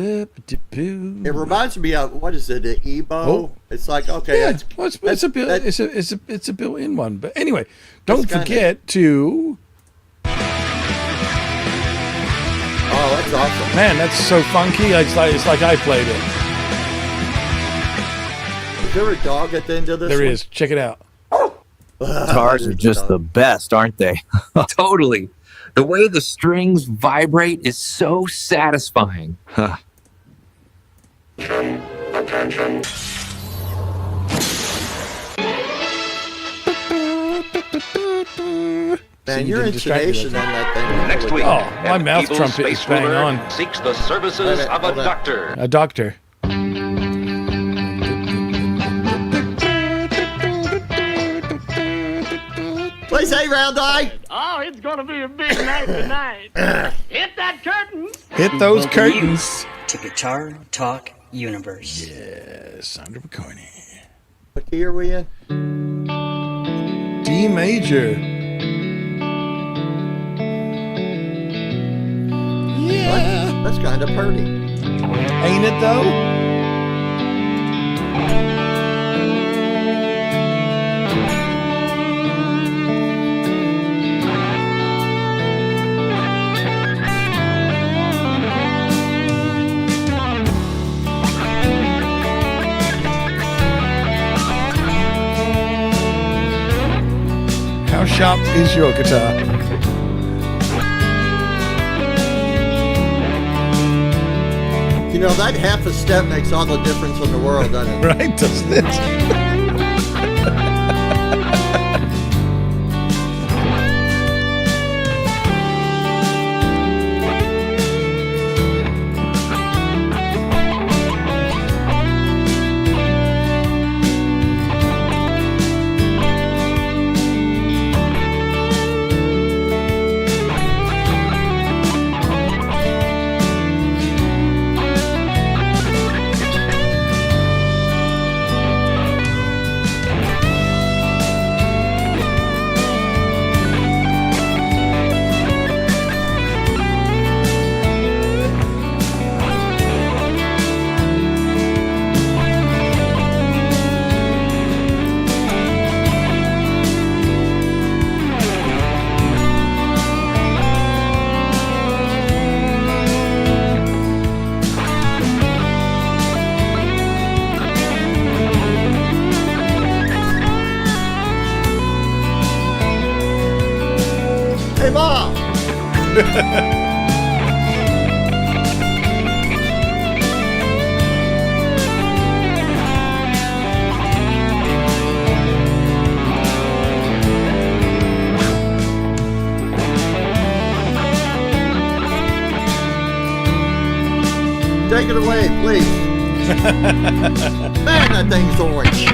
It reminds me of, what is it, an Ebo? Oh. It's like, okay, Yeah, it's a built-in one. But anyway, don't forget to. Oh, that's awesome! Man, that's so funky. It's like I played it. Is there a dog at the end of this? There one? is. Check it out. Guitars are just the best, aren't they? Totally. The way the strings vibrate is so satisfying. Attention. Man, your intonation on that thing. Next week, Oh, my an mouth evil trumpet is space bang ruler on. seeks the services of a doctor. A doctor. What do you say, Round Eye? Oh, it's gonna be a big night tonight. Hit that curtain. Hit those Welcome curtains. to Guitar Talk Universe. Yes, Sandra McCartney. What key are we in? D major. Yeah. That's kind of pretty. Ain't it though? How sharp is your guitar? You know, that half a step makes all the difference in the world, doesn't it? Right, doesn't it? Hey, Mom! Take it away, please. Man, that thing's orange.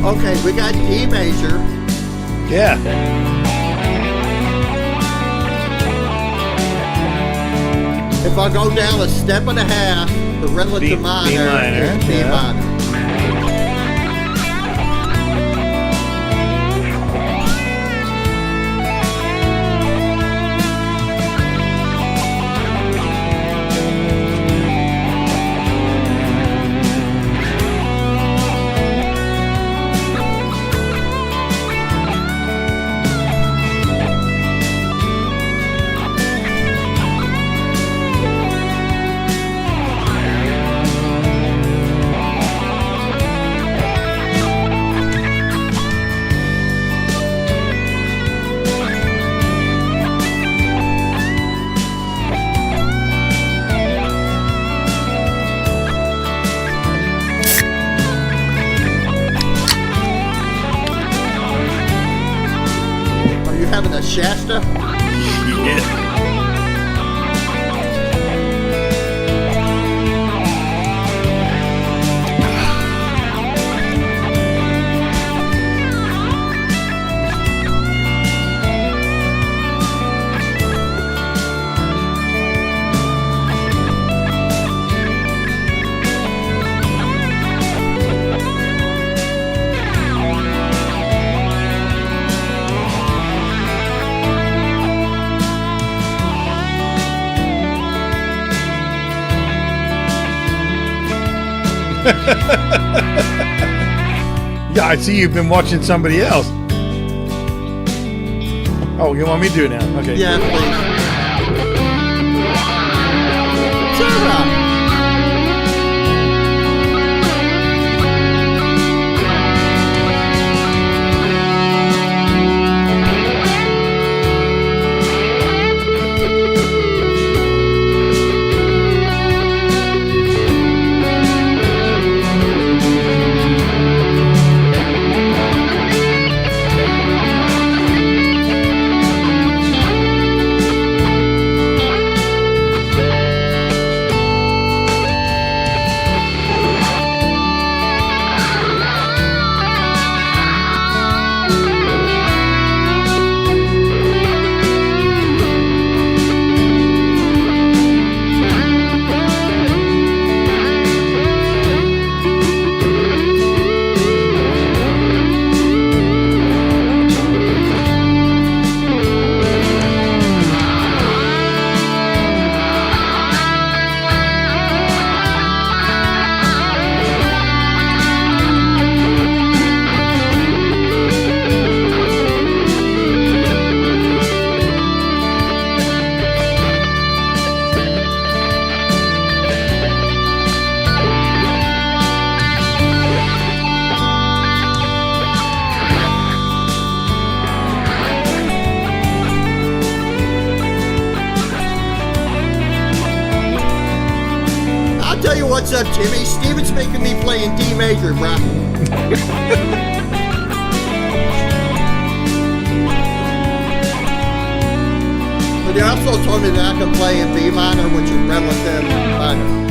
Okay, we got D major. Yeah. if I go down a step and a half, the relative minor is B minor. Having a Shasta? Yeah. Yeah, I see you've been watching somebody else. Oh, you want me to do it now? Okay. Yeah, please. Sarah! Tell you what's up, Jimmy. Steven's making me play in D major, bro. But he also told me that I can play in B minor, which is relative minor.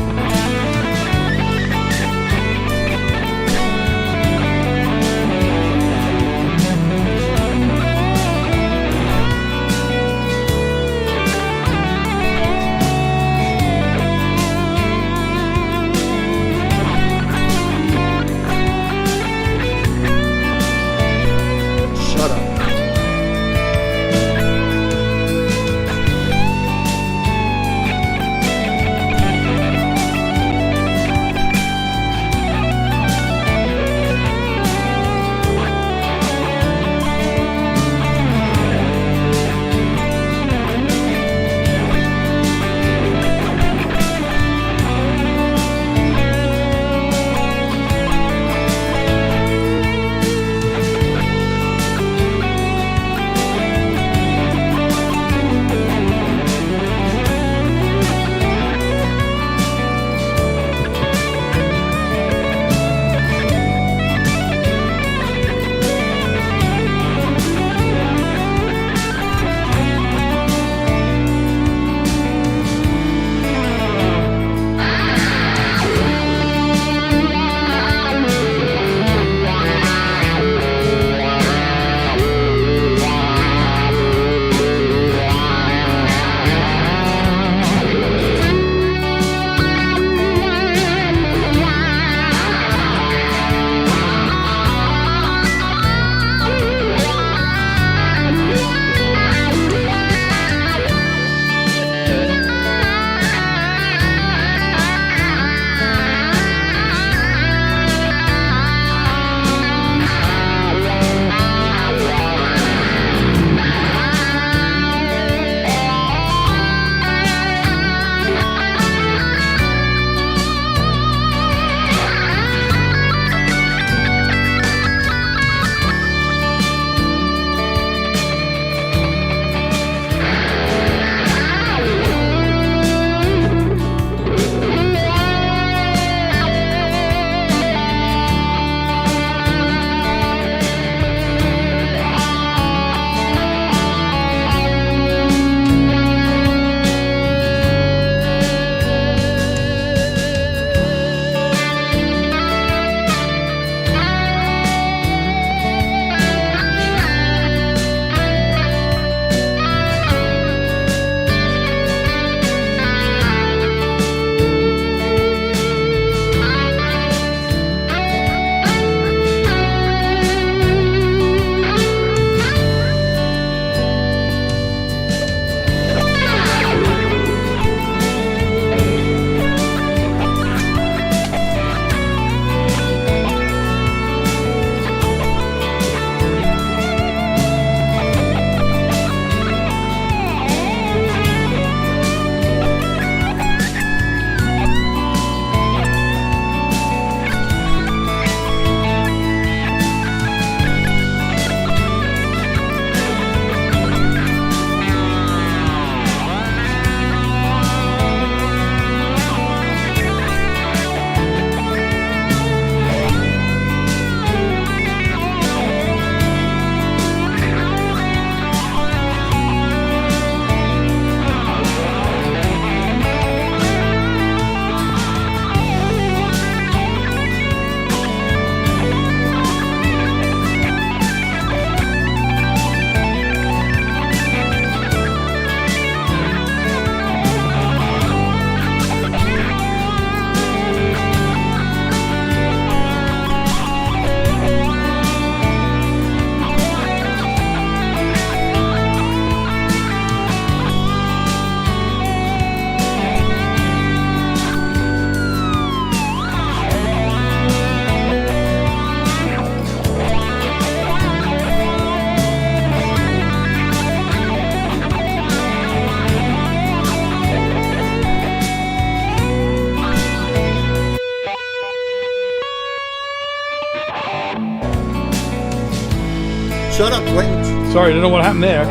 Shut up, Quentin. Sorry, I don't know what happened there.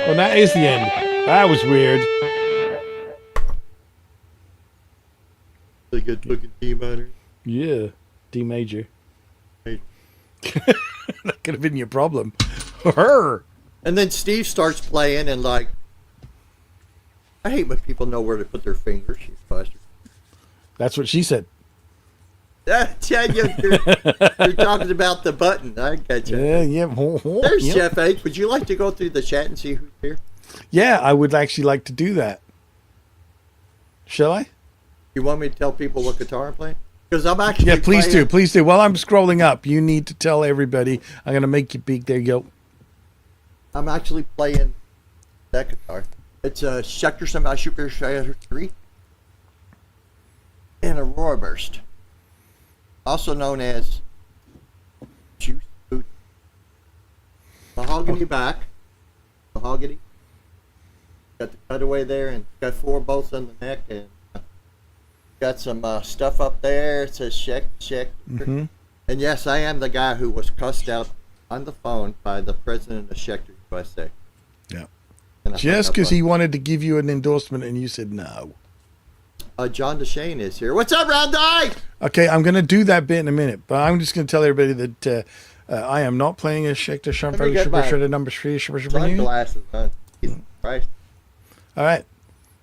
Well, that is the end. That was weird. Really good looking D minor. Yeah. D major. Major. That could have been your problem. Her. And then Steve starts playing and like, I hate when people know where to put their fingers. You bastard. That's what she said. Yeah, you're talking about the button. I got you. Yeah. There's Yep. Jeff H. Would you like to go through the chat and see who's here? Yeah, I would actually like to do that. Shall I? You want me to tell people what guitar I'm playing? Because I'm actually Yeah, please playing, do. Please do. While I'm scrolling up, you need to tell everybody. I'm going to make you big. There you go. I'm actually playing that guitar. It's a Schecter Semi Super Shredder 3 and a Roar Burst, also known as Juice Boot. Mahogany back, mahogany. Got the cutaway there, and got 4 bolts on the neck, and got some stuff up there. It says Schecter. Mm-hmm. And yes, I am the guy who was cussed out on the phone by the president of Schecter USA. Yeah. And I Just hung up because on he wanted to give you an endorsement and you said no. John DeShane is here. What's up, Round Eye? Okay, I'm going to do that bit in a minute, but I'm just going to tell everybody that I am not playing a Schecter Let me get my Shredder number 3. Sunglasses on. Jesus Christ. All right.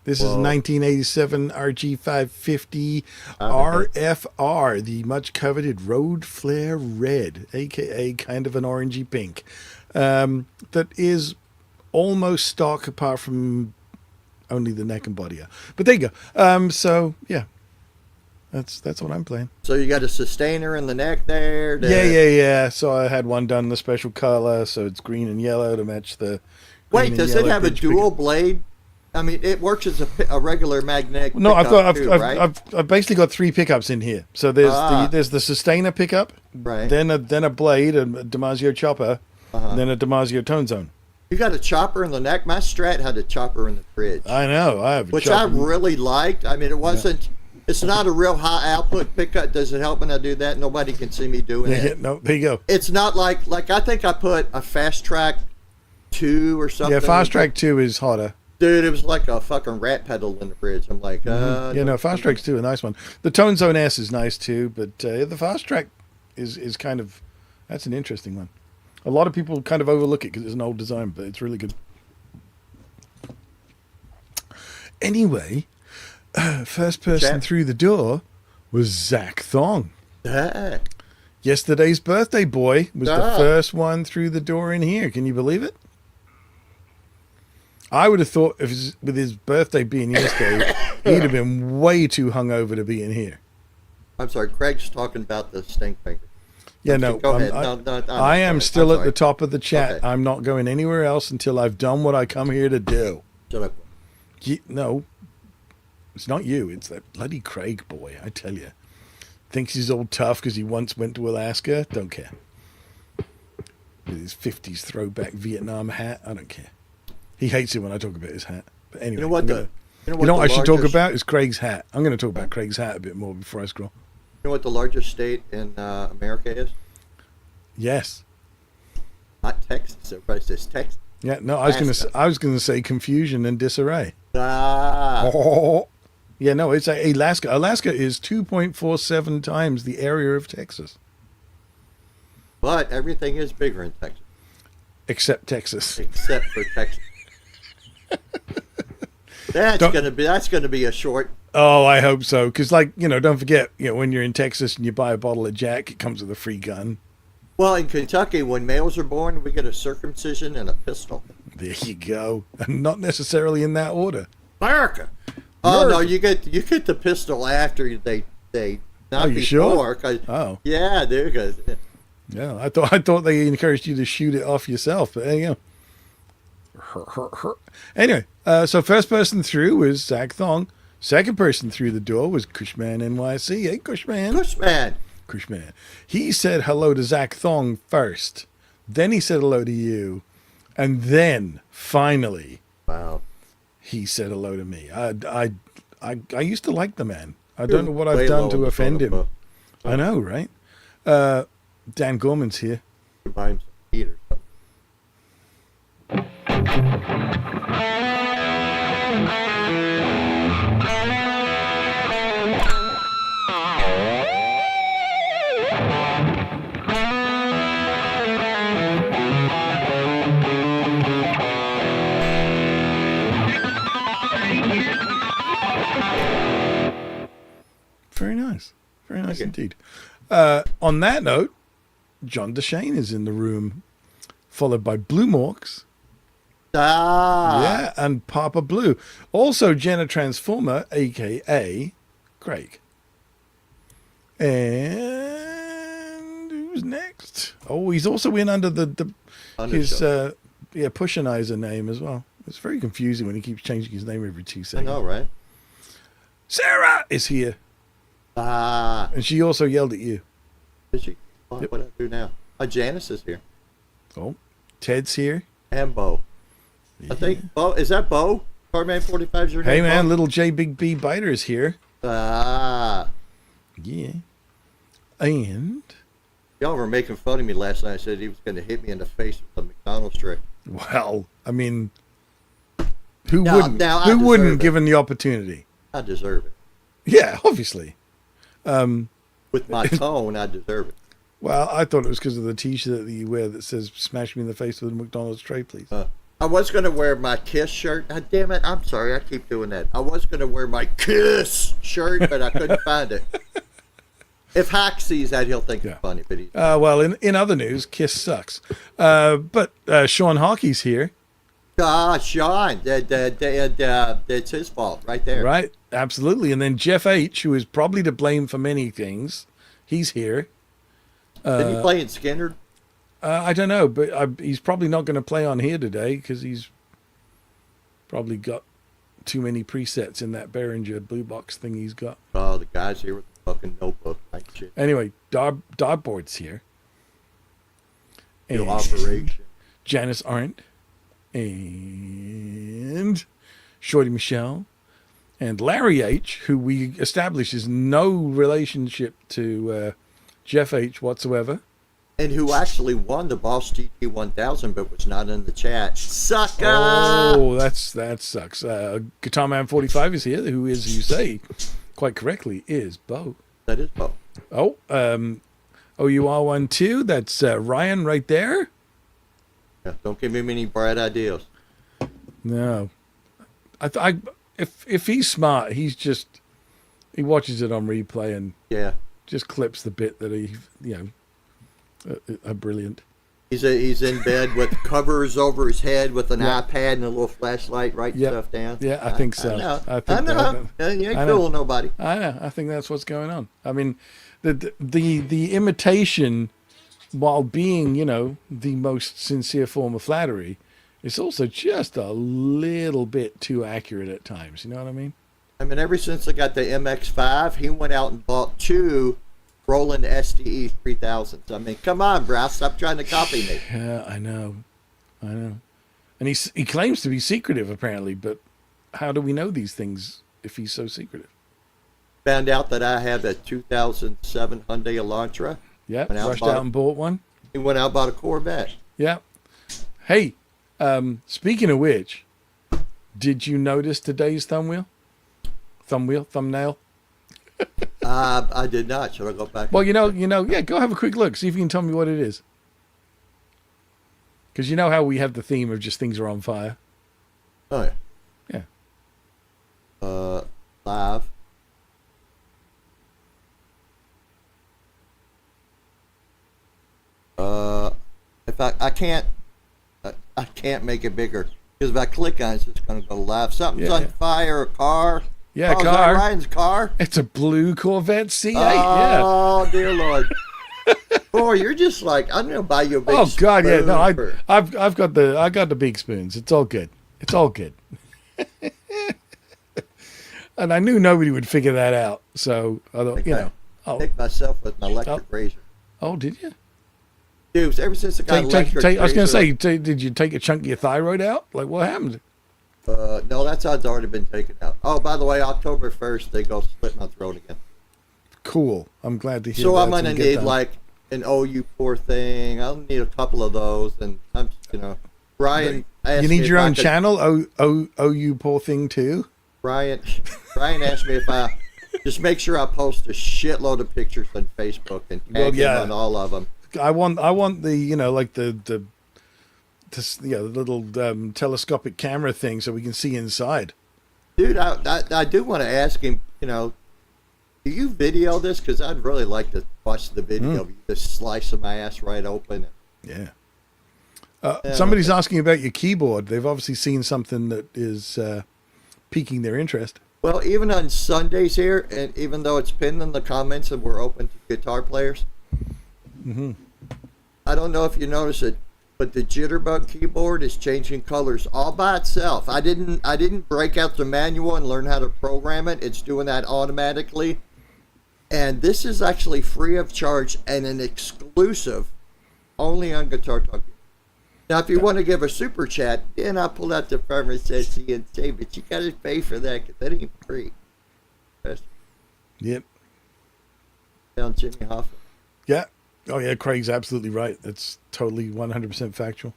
This is Whoa. 1987 RG550 RFR, the much coveted Road Flare Red, aka kind of an orangey pink, that is almost stock apart from only the neck and body. But there you go. So yeah, that's what I'm playing. So you got a sustainer in the neck there. Yeah. So I had one done in the special color, so it's green and yellow to match the. Wait, green does and it yellow have a pitch dual pickup. blade? I mean, it works as a regular magnetic. No, pickup too, right? I've basically got 3 pickups in here. So there's the sustainer pickup, Right. then a blade, a DiMaggio chopper, then a DiMaggio tone zone. You got a chopper in the neck. My Strat had a chopper in the fridge, I know. I have a which chopper. I really liked. I mean, it wasn't. It's not a real high output pickup. Does it help when I do that? Nobody can see me doing it. No, there you go. It's not like I think I put a Fast Track 2 or something. Yeah, Fast Track 2 is hotter. Dude, it was like a fucking rat pedal in the bridge. I'm like, Yeah, no, Fast Track's 2 a nice one. The Tone Zone S is nice too, but the Fast Track is kind of, that's an interesting one. A lot of people kind of overlook it because it's an old design, but it's really good. Anyway, first person Chat. through the door was Zach Thong. Ah. Yesterday's birthday boy was the Ah. first one through the door in here. Can you believe it? I would have thought with his birthday being yesterday, he'd have been way too hungover to be in here. I'm sorry, Craig's talking about the stink finger. Yeah, no, Go ahead. I am still at the top of the chat. Okay. I'm not going anywhere else until I've done what I come here to do. Shut up. No, it's not you. It's that bloody Craig boy, I tell you. Thinks he's all tough because he once went to Alaska. Don't care. With his 50s throwback Vietnam hat. I don't care. He hates it when I talk about his hat. But anyway, You know what? you know the what I should talk largest- about is Craig's hat. I'm going to talk about Craig's hat a bit more before I scroll. You know what the largest state in America is? Yes. Not Texas. Everybody says Texas. Yeah. No, I was going to say confusion and disarray. Ah. Oh. Yeah. No, it's Alaska. Alaska is 2.47 times the area of Texas, But everything is bigger in Texas, except Texas. except for Texas. That's gonna be a short. Oh, I hope so. Because, don't forget, when you're in Texas and you buy a bottle of Jack, it comes with a free gun. Well, in Kentucky, when males are born, we get a circumcision and a pistol. There you go. And not necessarily in that order. America. Oh no, you get the pistol after they not Oh, you sure? before. 'Cause- Oh. yeah, dude. 'Cause Yeah, I thought they encouraged you to shoot it off yourself, but there you go. Anyway, so first person through was Zach Thong. Second person through the door was Cushman NYC. Hey, Cushman. Cushman. Cushman. He said hello to Zach Thong first. Then he said hello to you. And then, finally, Wow. he said hello to me. I used to like the man. I don't know what I've Way done low to on the offend him. phone I know, right? Dan Gorman's here. book. Buy him some heat or something. Very nice. Very nice indeed. On that note, John DeShane is in the room, followed by Blue Morks. Yeah, and Papa Blue. Also, Jenna Transformer, a.k.a. Craig. And who's next? Oh, he's also in under his Pushenizer name as well. It's very confusing when he keeps changing his name every 2 seconds. I know, right? Sarah is here. And she also yelled at you. Did she? What do I do now? Janice is here. Oh, Ted's here. And Bo. I think Bo. Is that Bo? Carman 45 is your name? Hey, man, Bo? little J Big B Biter is here. Yeah. And y'all were making fun of me last night. I said he was going to hit me in the face with a McDonald's tray. Well, I mean, who wouldn't given the opportunity? I deserve it. Yeah, obviously. With my tone, I deserve it. Well, I thought it was because of the T-shirt that you wear that says "Smash me in the face with a McDonald's tray, please." I was going to wear my Kiss shirt. God damn it! I'm sorry. I keep doing that. I was going to wear my Kiss shirt, but I couldn't find it. If Hack sees that, he'll think it's funny. But well, in other news, Kiss sucks. But Sean Hockey's here. Sean, it's his fault right there. Right, absolutely. And then Jeff H., who is probably to blame for many things, he's here. Didn't he play in Skinner? I don't know, but he's probably not going to play on here today because he's probably got too many presets in that Behringer blue box thing he's got. Oh, the guy's here with the fucking notebook. Like shit. Anyway, Dartboard's here. And operation. Janice Arndt. And Shorty Michelle. And Larry H., who we established is no relationship to Jeff H. whatsoever. And who actually won the Boss GT 1000 but was not in the chat. Sucker! Oh, that sucks. Guitar Man 45 is here, who is, you say, quite correctly, is Bo. That is Bo. Oh, OUR12, that's Ryan right there. Yeah, don't give him any bright ideas. No. If he's smart, he watches it on replay and just clips the bit that he, are brilliant. He's in bed with covers over his head with an iPad and a little flashlight writing stuff down. Yeah, I think so. I know. You ain't fooling nobody. I know. I think that's what's going on. I mean, the imitation, while being, the most sincere form of flattery, it's also just a little bit too accurate at times. You know what I mean? I mean, ever since I got the MX-5, he went out and bought 2 Roland SDE 3000s. I mean, come on, bro. Stop trying to copy me. Yeah, I know. And he claims to be secretive, apparently, but how do we know these things if he's so secretive? Found out that I have a 2007 Hyundai Elantra. Yeah, rushed out and bought one. He went out and bought a Corvette. Yeah. Hey, speaking of which, did you notice today's thumbnail? I did not. Should I go back? Well, go have a quick look. See if you can tell me what it is. Because you know how we have the theme of just things are on fire. Oh, yeah. Yeah. Live. In fact, I can't make it bigger. Because if I click on it, it's just going to go live. Something's on fire, a car. Yeah, car. Is that Ryan's car? It's a blue Corvette C8. Oh, dear Lord. Boy, you're just like, I'm going to buy you a big spoon. Oh, God, yeah. No, I've got the big spoons. It's all good. It's all good. And I knew nobody would figure that out. So, I thought, I picked myself with my electric razor. Oh, did you? Dude, ever since I got electric razor. I was going to say, did you take a chunk of your thyroid out? Like, what happened? No, that side's already been taken out. Oh, by the way, October 1st, they go split my throat again. Cool. I'm glad to hear so that. So I'm going to need, like, an OU4 thing. I'll need a couple of those. And, Ryan, asked You me need if your I own could- channel? Oh, you poor thing too. Brian asked me if I just make sure I post a shitload of pictures on Facebook and tag him on all of them. I want the like the little telescopic camera thing so we can see inside. Dude, I do want to ask him, do you video this? Because I'd really like to watch the video of you just slicing my ass right open. Yeah. Somebody's asking about your keyboard. They've obviously seen something that is piquing their interest. Well, even on Sundays here, and even though it's pinned in the comments and we're open to guitar players, I don't know if you notice it, but the Jitterbug keyboard is changing colors all by itself. I didn't break out the manual and learn how to program it. It's doing that automatically. And this is actually free of charge and an exclusive only on Guitar Talk. Now, if you want to give a super chat, then I'll pull out the Pharmacist CNC, but you got to pay for that because that ain't free. Yep. Down Jimmy Hoffa. Yeah. Oh, yeah, Craig's absolutely right. That's totally 100% factual.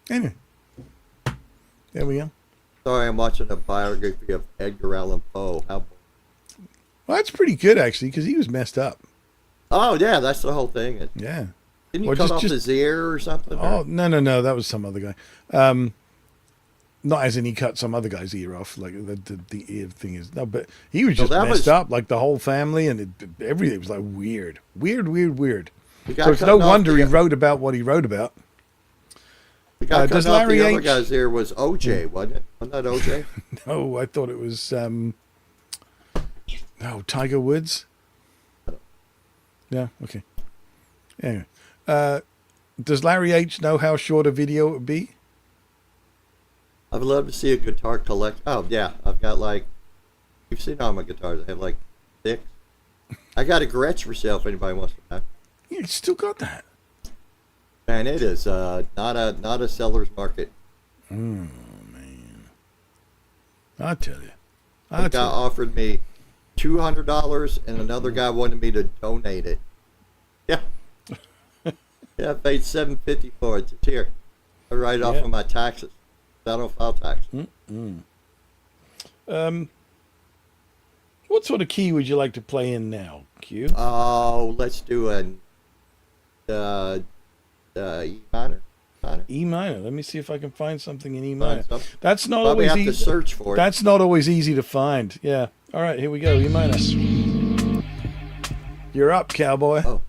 Anyway. There we go. Sorry, I'm watching a biography of Edgar Allan Poe. Well, that's pretty good, actually, because he was messed up. Oh, yeah, that's the whole thing. Yeah. Didn't he cut off his ear or something? Oh, no. That was some other guy. Not as in he cut some other guy's ear off, like the ear thing is. No, but he was just messed up, like the whole family, and everything was like weird. So it's no wonder he wrote about what he wrote about. The guy does cutting off Larry the other H- guy's ear was OJ, wasn't it? Wasn't that OJ? No, I thought it was Tiger Woods. Yeah, okay. Anyway, does Larry H know how short a video it would be? I'd love to see a guitar collect. Oh yeah, I've got you've seen all my guitars. I have 6. I got a Gretsch for sale if anybody wants to know. You still got that? Man, it is not a seller's market. Oh man, I tell you, A guy offered me $200, and another guy wanted me to donate it. Yeah, yeah, I paid $750 for it. It's here. I write it off of my taxes. I don't file taxes. What sort of key would you like to play in now, Q? Oh, let's do an E minor. E minor. Let me see if I can find something in E minor. That's not Probably always have easy. to search for it. That's not always easy to find. Yeah. All right, here we go. E minor. You're up, cowboy. Oh.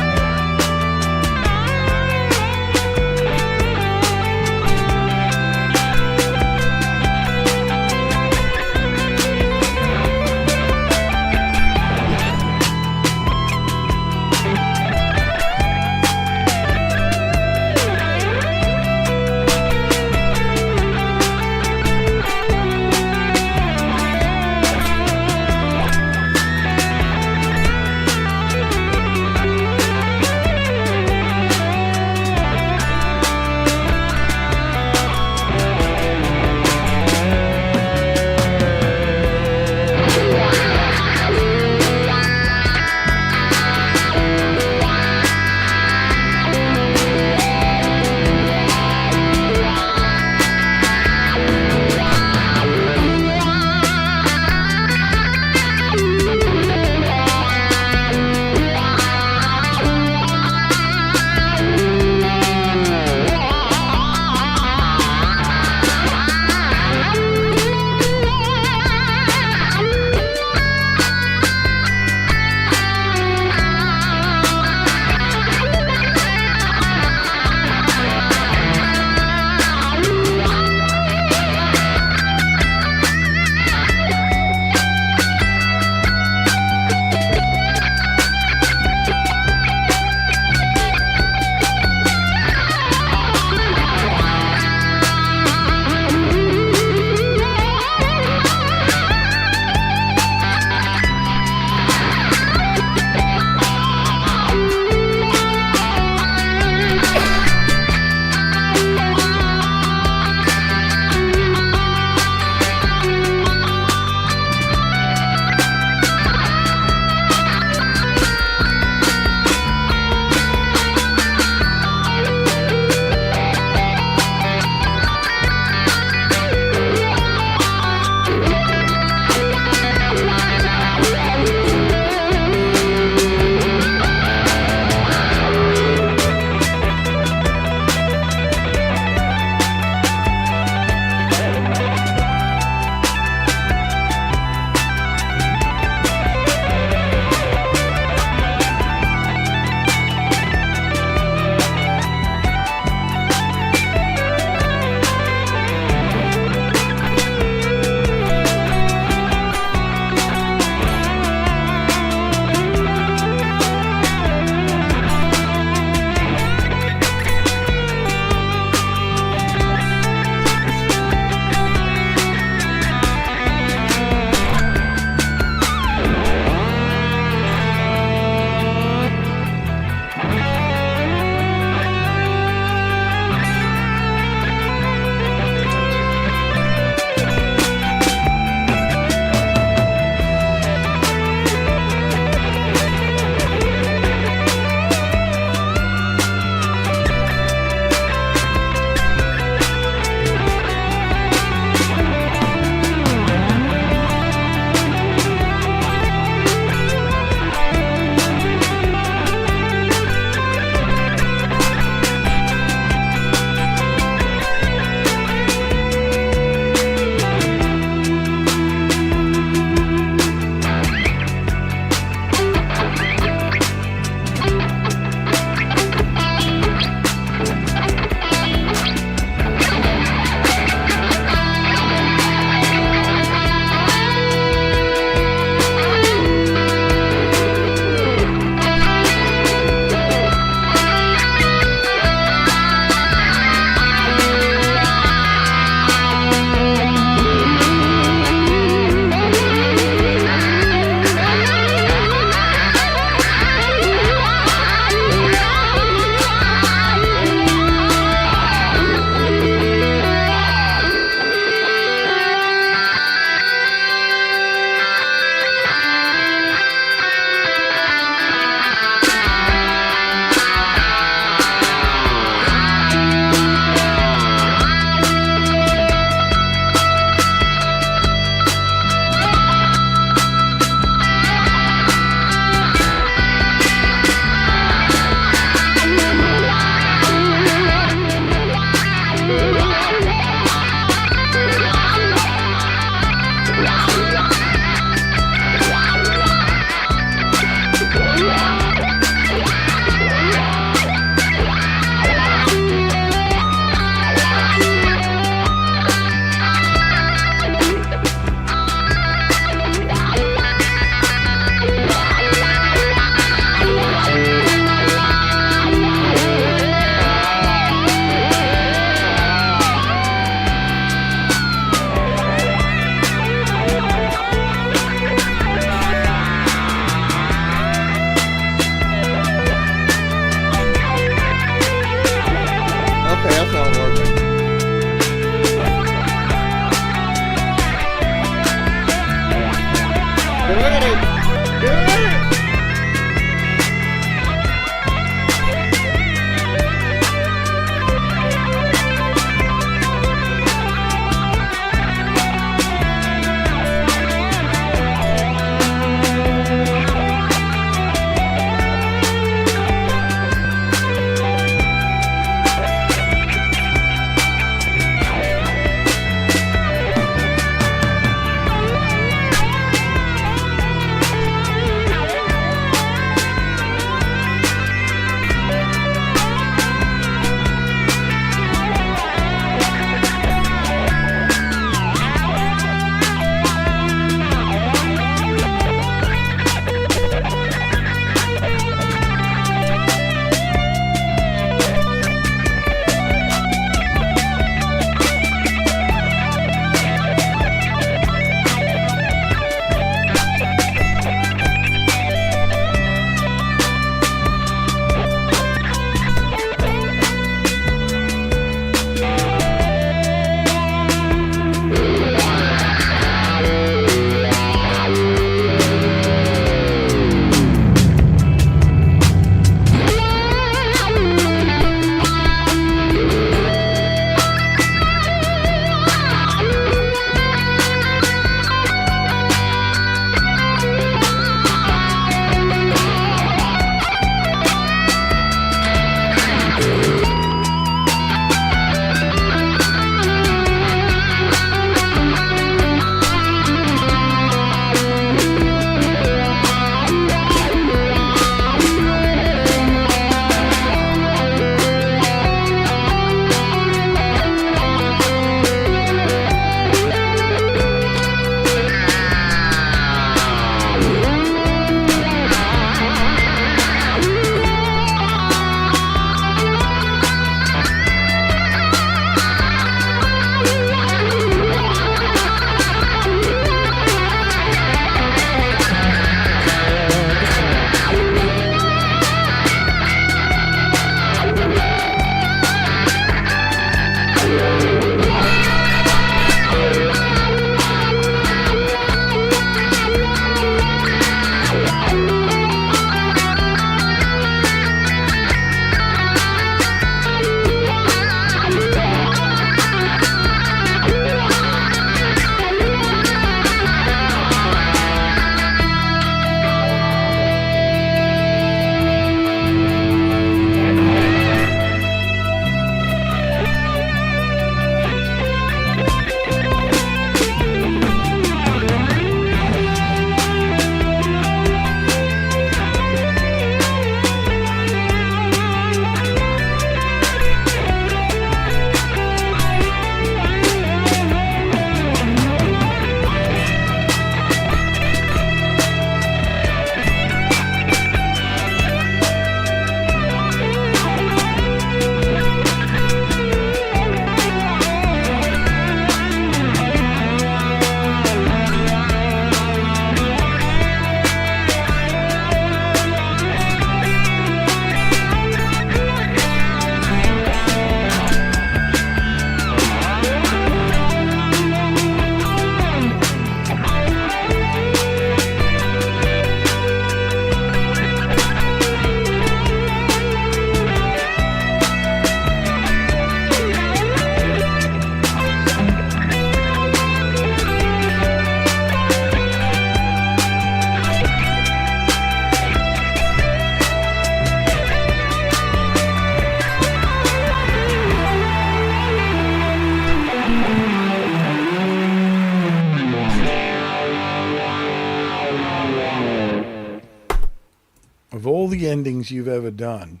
Of all the endings you've ever done,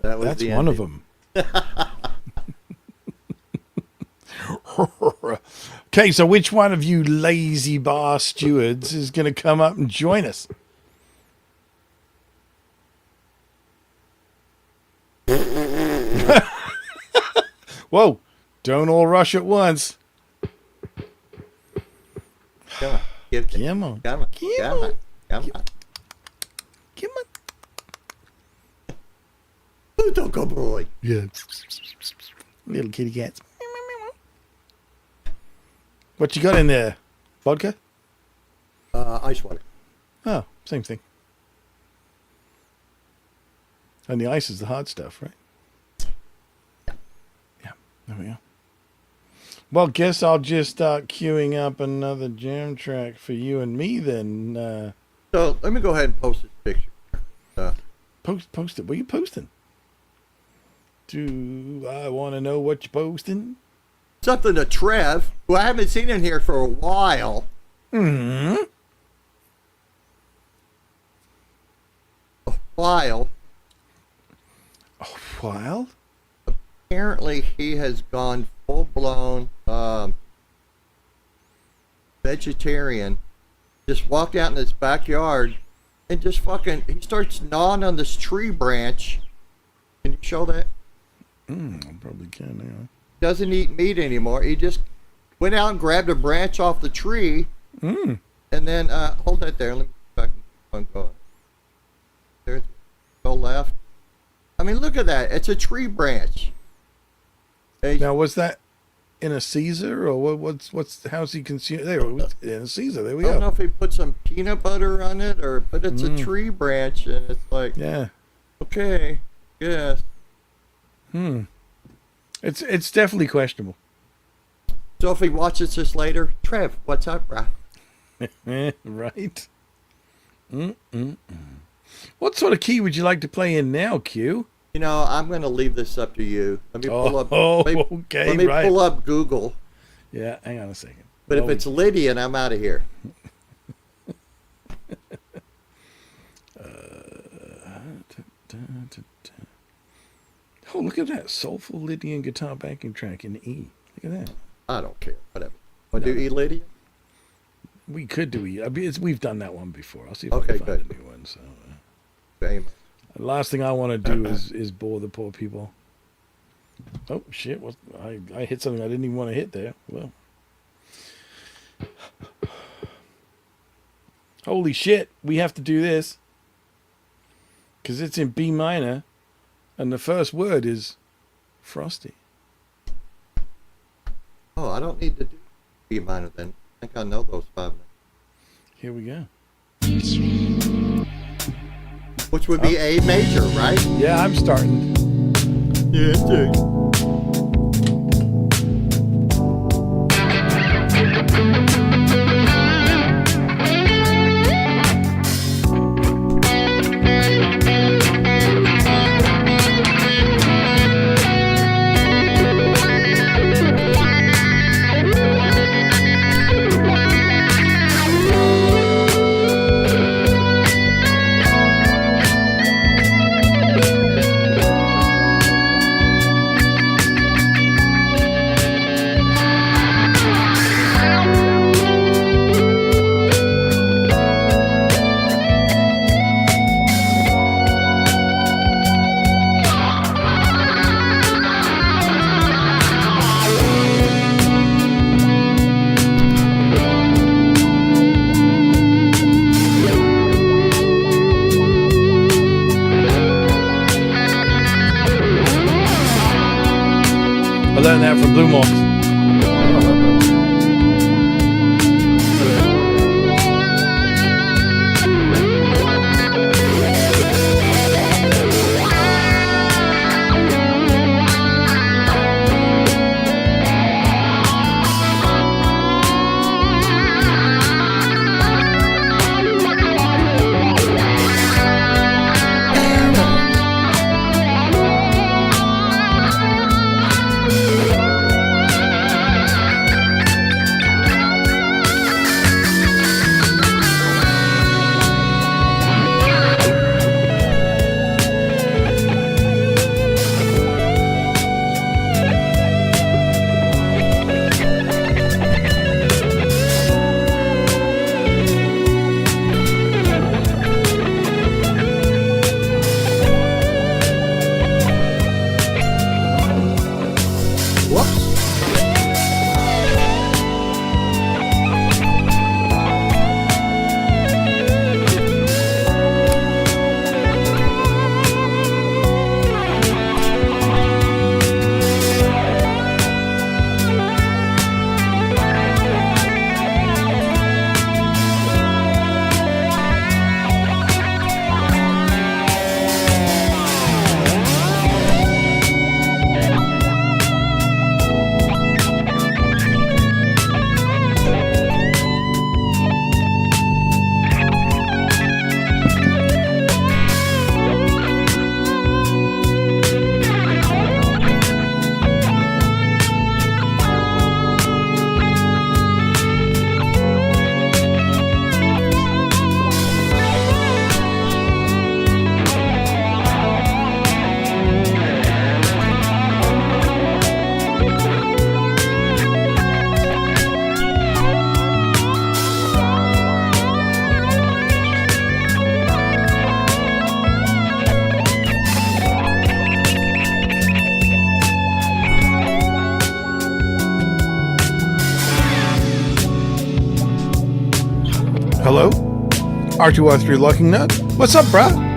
That was that's the one ending. of them. Okay, so which one of you lazy bar stewards is going to come up and join us? Whoa, don't all rush at once. Come on. Come on. Come on. Come Come on. on. Come on. Come on. Little boy. Yeah. Little kitty cats. What you got in there? Vodka? Ice water. Oh, same thing. And the ice is the hard stuff, right? Yeah, there we go. Well, guess I'll just start queuing up another jam track for you and me then. So let me go ahead and post this picture. Post it. What are you posting? Do I want to know what you're posting? Something to Trev, who I haven't seen in here for a while. Hmm. A while. A while? Apparently, he has gone full-blown vegetarian. Just walked out in his backyard and just fucking, he starts gnawing on this tree branch. Can you show that? I probably can, yeah. Doesn't eat meat anymore. He just went out and grabbed a branch off the tree. And then, hold that there. Let me back and go. There, go left. I mean, look at that. It's a tree branch. Now, was that in a Caesar or what's how's he consumed? There, it was in a Caesar. There we go. I don't know if he put some peanut butter on it but it's a tree branch and it's like, Yeah. okay, yes. It's definitely questionable. So if he watches this later, Trev, what's up, brah? Right. What sort of key would you like to play in now, Q? You know, I'm going to leave this up to you. Let me pull up. Okay, let me right. pull up Google. Yeah, hang on a second. But if it's Lydian, I'm out of here. Oh, look at that soulful Lydian guitar backing track in E. Look at that. I don't care. Whatever. Want to do E Lydian? We could do E. I mean, we've done that one before. I'll see if Okay, I can find good. a new one. So, Same. the last thing I want to do is bore the poor people. Oh shit! I hit something I didn't even want to hit there. Well, holy shit! We have to do this because it's in B minor, and the first word is frosty. Oh, I don't need to do B minor then. I think I know those 5 notes. Here we go. Which would be A major, right? Yeah, I'm starting. Yeah, too. I learned that from Blue Mox. hello. R2R3 Locking Nut. What's up, bruh?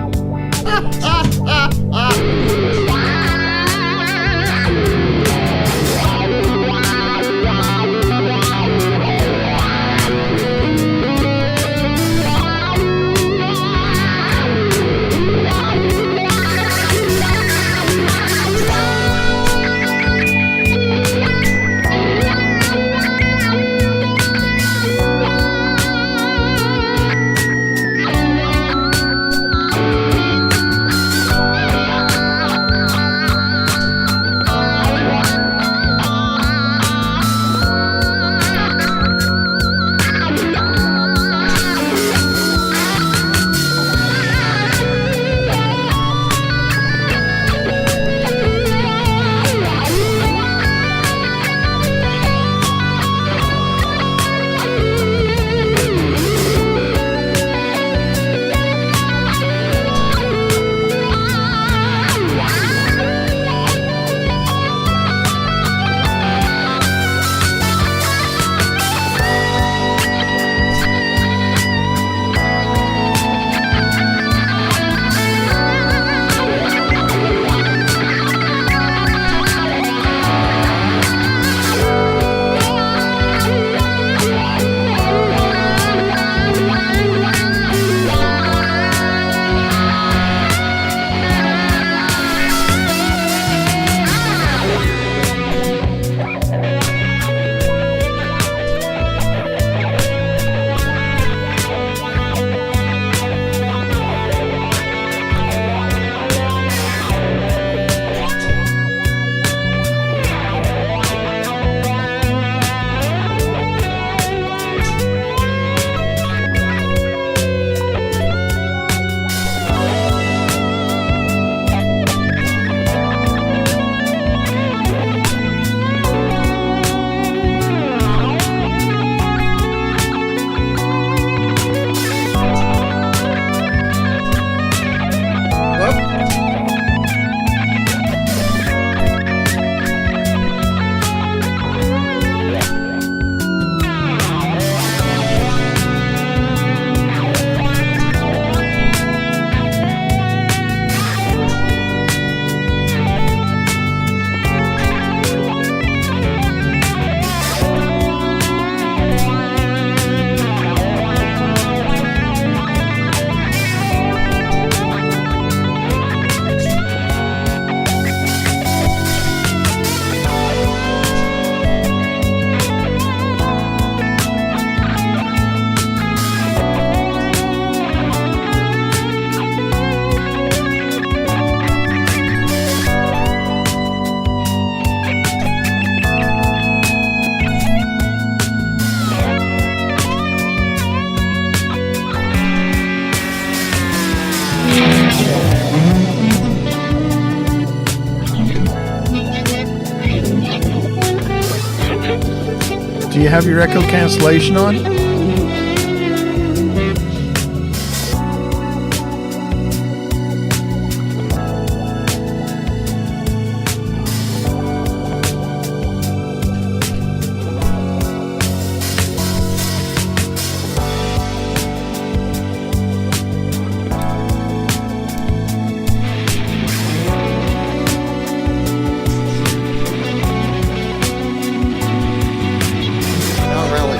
Do you have your echo cancellation on? Not really.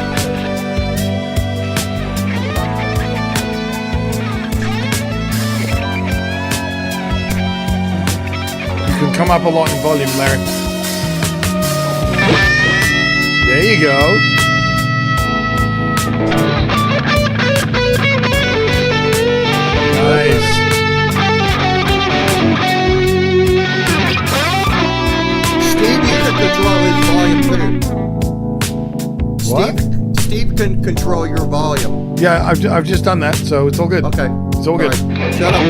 You can come up a lot in volume, Larry. There you go. Nice. Steve, you can control his volume too. What? Steve can control your volume. Yeah, I've just done that, so it's all good. Okay. It's all good. Right. Shut up.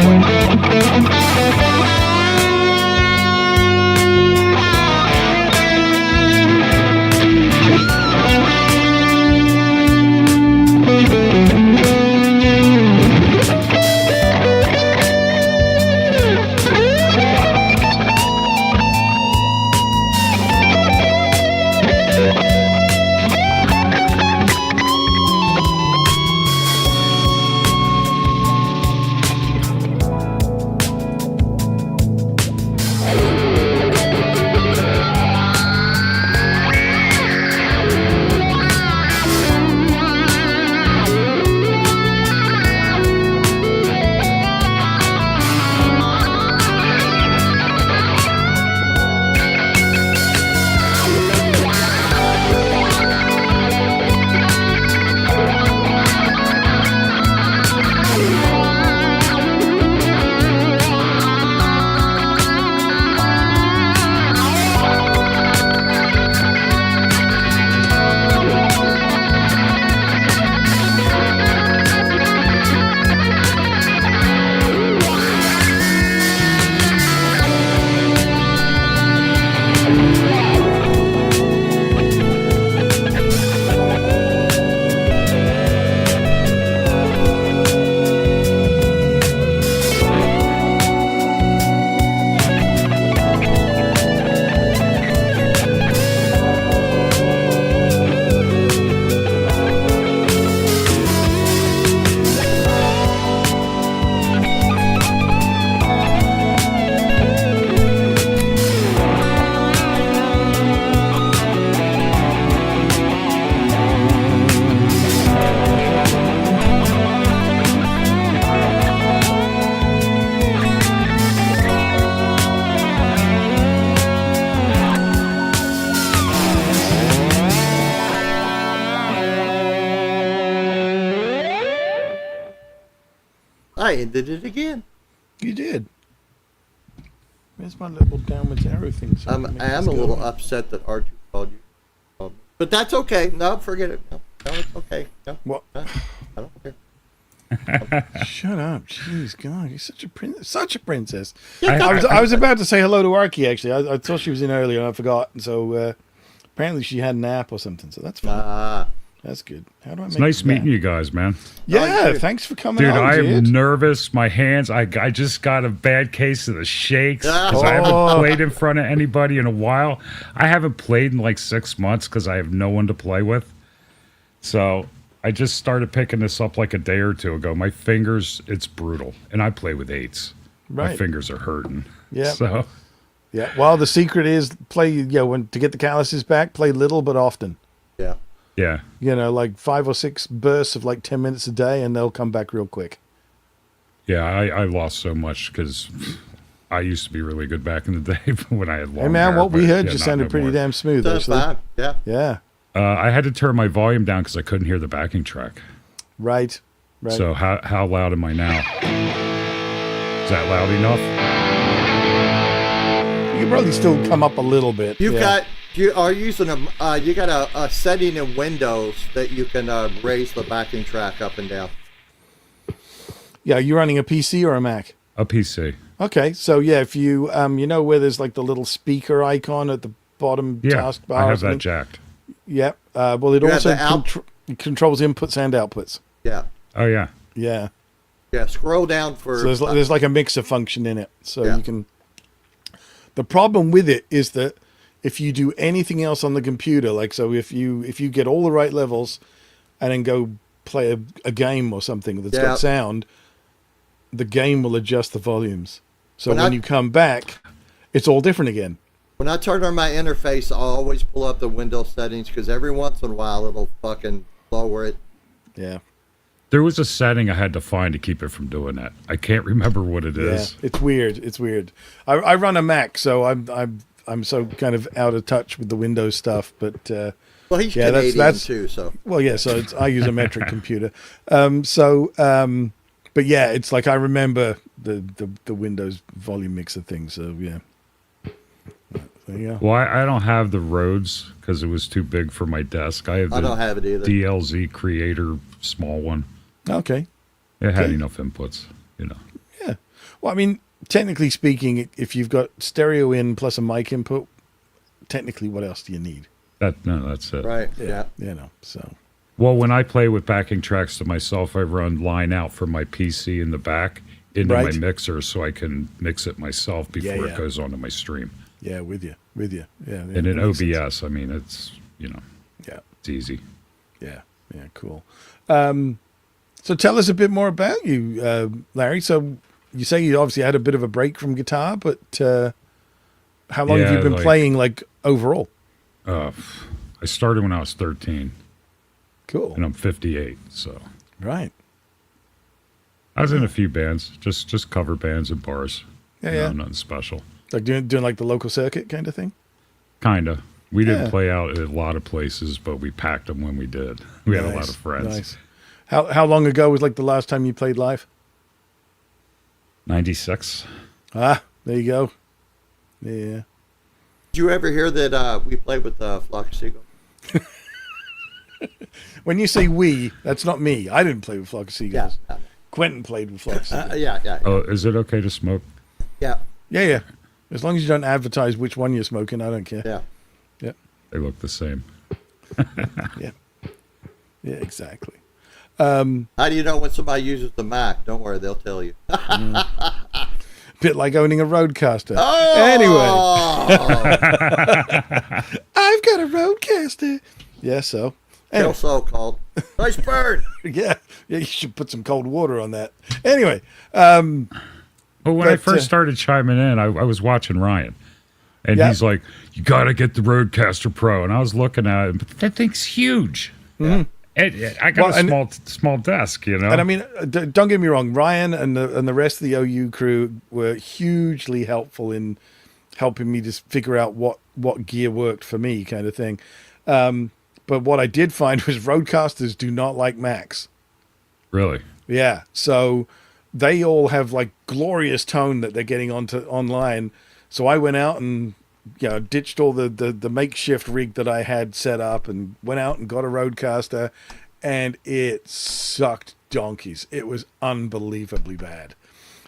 I ended it again. You did. Where's my little downwards arrow thing? So I am a little upset that R2 called you. But that's okay. No, forget it. No, it's okay. No, What? no, I don't care. Shut up. Jeez, God, you're such a princess. I- I was about to say hello to Arky, actually. I thought she was in earlier and I forgot. And so apparently she had an app or something. So that's fine. That's good. How do I make It's nice that? meeting you guys, man. Yeah, dude. thanks for coming Dude, on, I am dude. nervous. My hands, I just got a bad case of the shakes because I Oh. haven't played in front of anybody in a while. I haven't played in like 6 months because I have no one to play with. So I just started picking this up like a day or two ago. My fingers, it's brutal. And I play with eights. My Right. fingers are hurting. Yeah. So, Yeah. Well, the secret is when to get the calluses back, play little but often. Yeah. yeah. Like 5 or 6 bursts of like 10 minutes a day, and they'll come back real quick. Yeah, I lost so much because I used to be really good back in the day when I had long Hey man, hair, what we but, heard yeah, you not sounded no pretty more. damn smooth. That's Actually. fine. Yeah. Yeah. I had to turn my volume down because I couldn't hear the backing track. Right. Right. So how loud am I now? Is that loud enough? you can probably still come up a little bit. You yeah. are using you got a setting in Windows that you can raise the backing track up and down. Yeah, you're running a PC or a Mac? A PC. Okay, so yeah, if you where there's like the little speaker icon at the bottom Yeah, taskbar. I or have something? that jacked. Yep. Well, it You have also the it controls inputs and outputs. Yeah. Oh yeah. Yeah. Yeah. Scroll down for. So there's like a mixer function in it, so Yeah. you can. The problem with it is that if you do anything else on the computer, like so, if you get all the right levels, and then go play a game or something that's Yeah. got sound, the game will adjust the volumes. So When when I- you come back, it's all different again. When I turn on my interface, I always pull up the Windows settings because every once in a while it'll fucking lower it. Yeah. There was a setting I had to find to keep it from doing that. I can't remember what it Yeah, is. it's weird. It's weird. I run a Mac, so I'm so kind of out of touch with the Windows stuff. But Well, he's Yeah, Canadian that's- too, so well, yeah. So I use a metric computer. But yeah, it's like I remember the Windows volume mixer thing. So yeah. There you go. Well, I don't have the Rhodes because it was too big for my desk. I have the I don't have it either. DLZ Creator small one. Okay. It had Okay. enough inputs, Yeah. Well, I mean, technically speaking, if you've got stereo in plus a mic input, technically, what else do you need? That's it. Right. Yeah. So. Well, when I play with backing tracks to myself, I run line out from my PC in the back into Right. my mixer so I can mix it myself before yeah. it goes onto my stream. Yeah, with you. Yeah. And in that makes sense. OBS, I mean, it's, Yeah. it's easy. Yeah, cool. So tell us a bit more about you, Larry. So you say you obviously had a bit of a break from guitar, but how long have Yeah, you been like- playing, like, overall? I started when I was 13, Cool. and I'm 58, so Right. I was in a few bands, just cover bands and bars. Yeah. Nothing special. Like doing like the local circuit kind of thing? Kinda. We didn't Yeah. play out at a lot of places, but we packed them when we did. We had a lot of friends. Nice. How long ago was like the last time you played live? 96. Ah, there you go. Yeah. Did you ever hear that we played with Flock of Seagulls? When you say we, that's not me. I didn't play with Flock of Yeah. Seagulls. Quentin played with Flock of Seagulls. Yeah. Oh, is it okay to smoke? Yeah. Yeah. As long as you don't advertise which one you're smoking, I don't care. Yeah. They look the same. Yeah, exactly. How do you know when somebody uses the Mac? Don't worry, they'll tell you. Bit like owning a Roadcaster. Oh! Anyway, I've got a Roadcaster. Yeah, so. Kill Anyway, so called. Nice bird. yeah, you should put some cold water on that. Anyway, Well, when I But, first started chiming in, I was watching Ryan. And Yeah. he's like, you got to get the Rodecaster Pro. And I was looking at it, but that thing's huge. And I got Well, and- a small desk, and I mean, don't get me wrong, Ryan and the rest of the OU crew were hugely helpful in helping me just figure out what gear worked for me, kind of thing. But what I did find was Roadcasters do not like Macs. Really? Yeah. So they all have like glorious tone that they're getting onto online. So I went out and ditched all the makeshift rig that I had set up and went out and got a Rodecaster, and it sucked donkeys. It was unbelievably bad.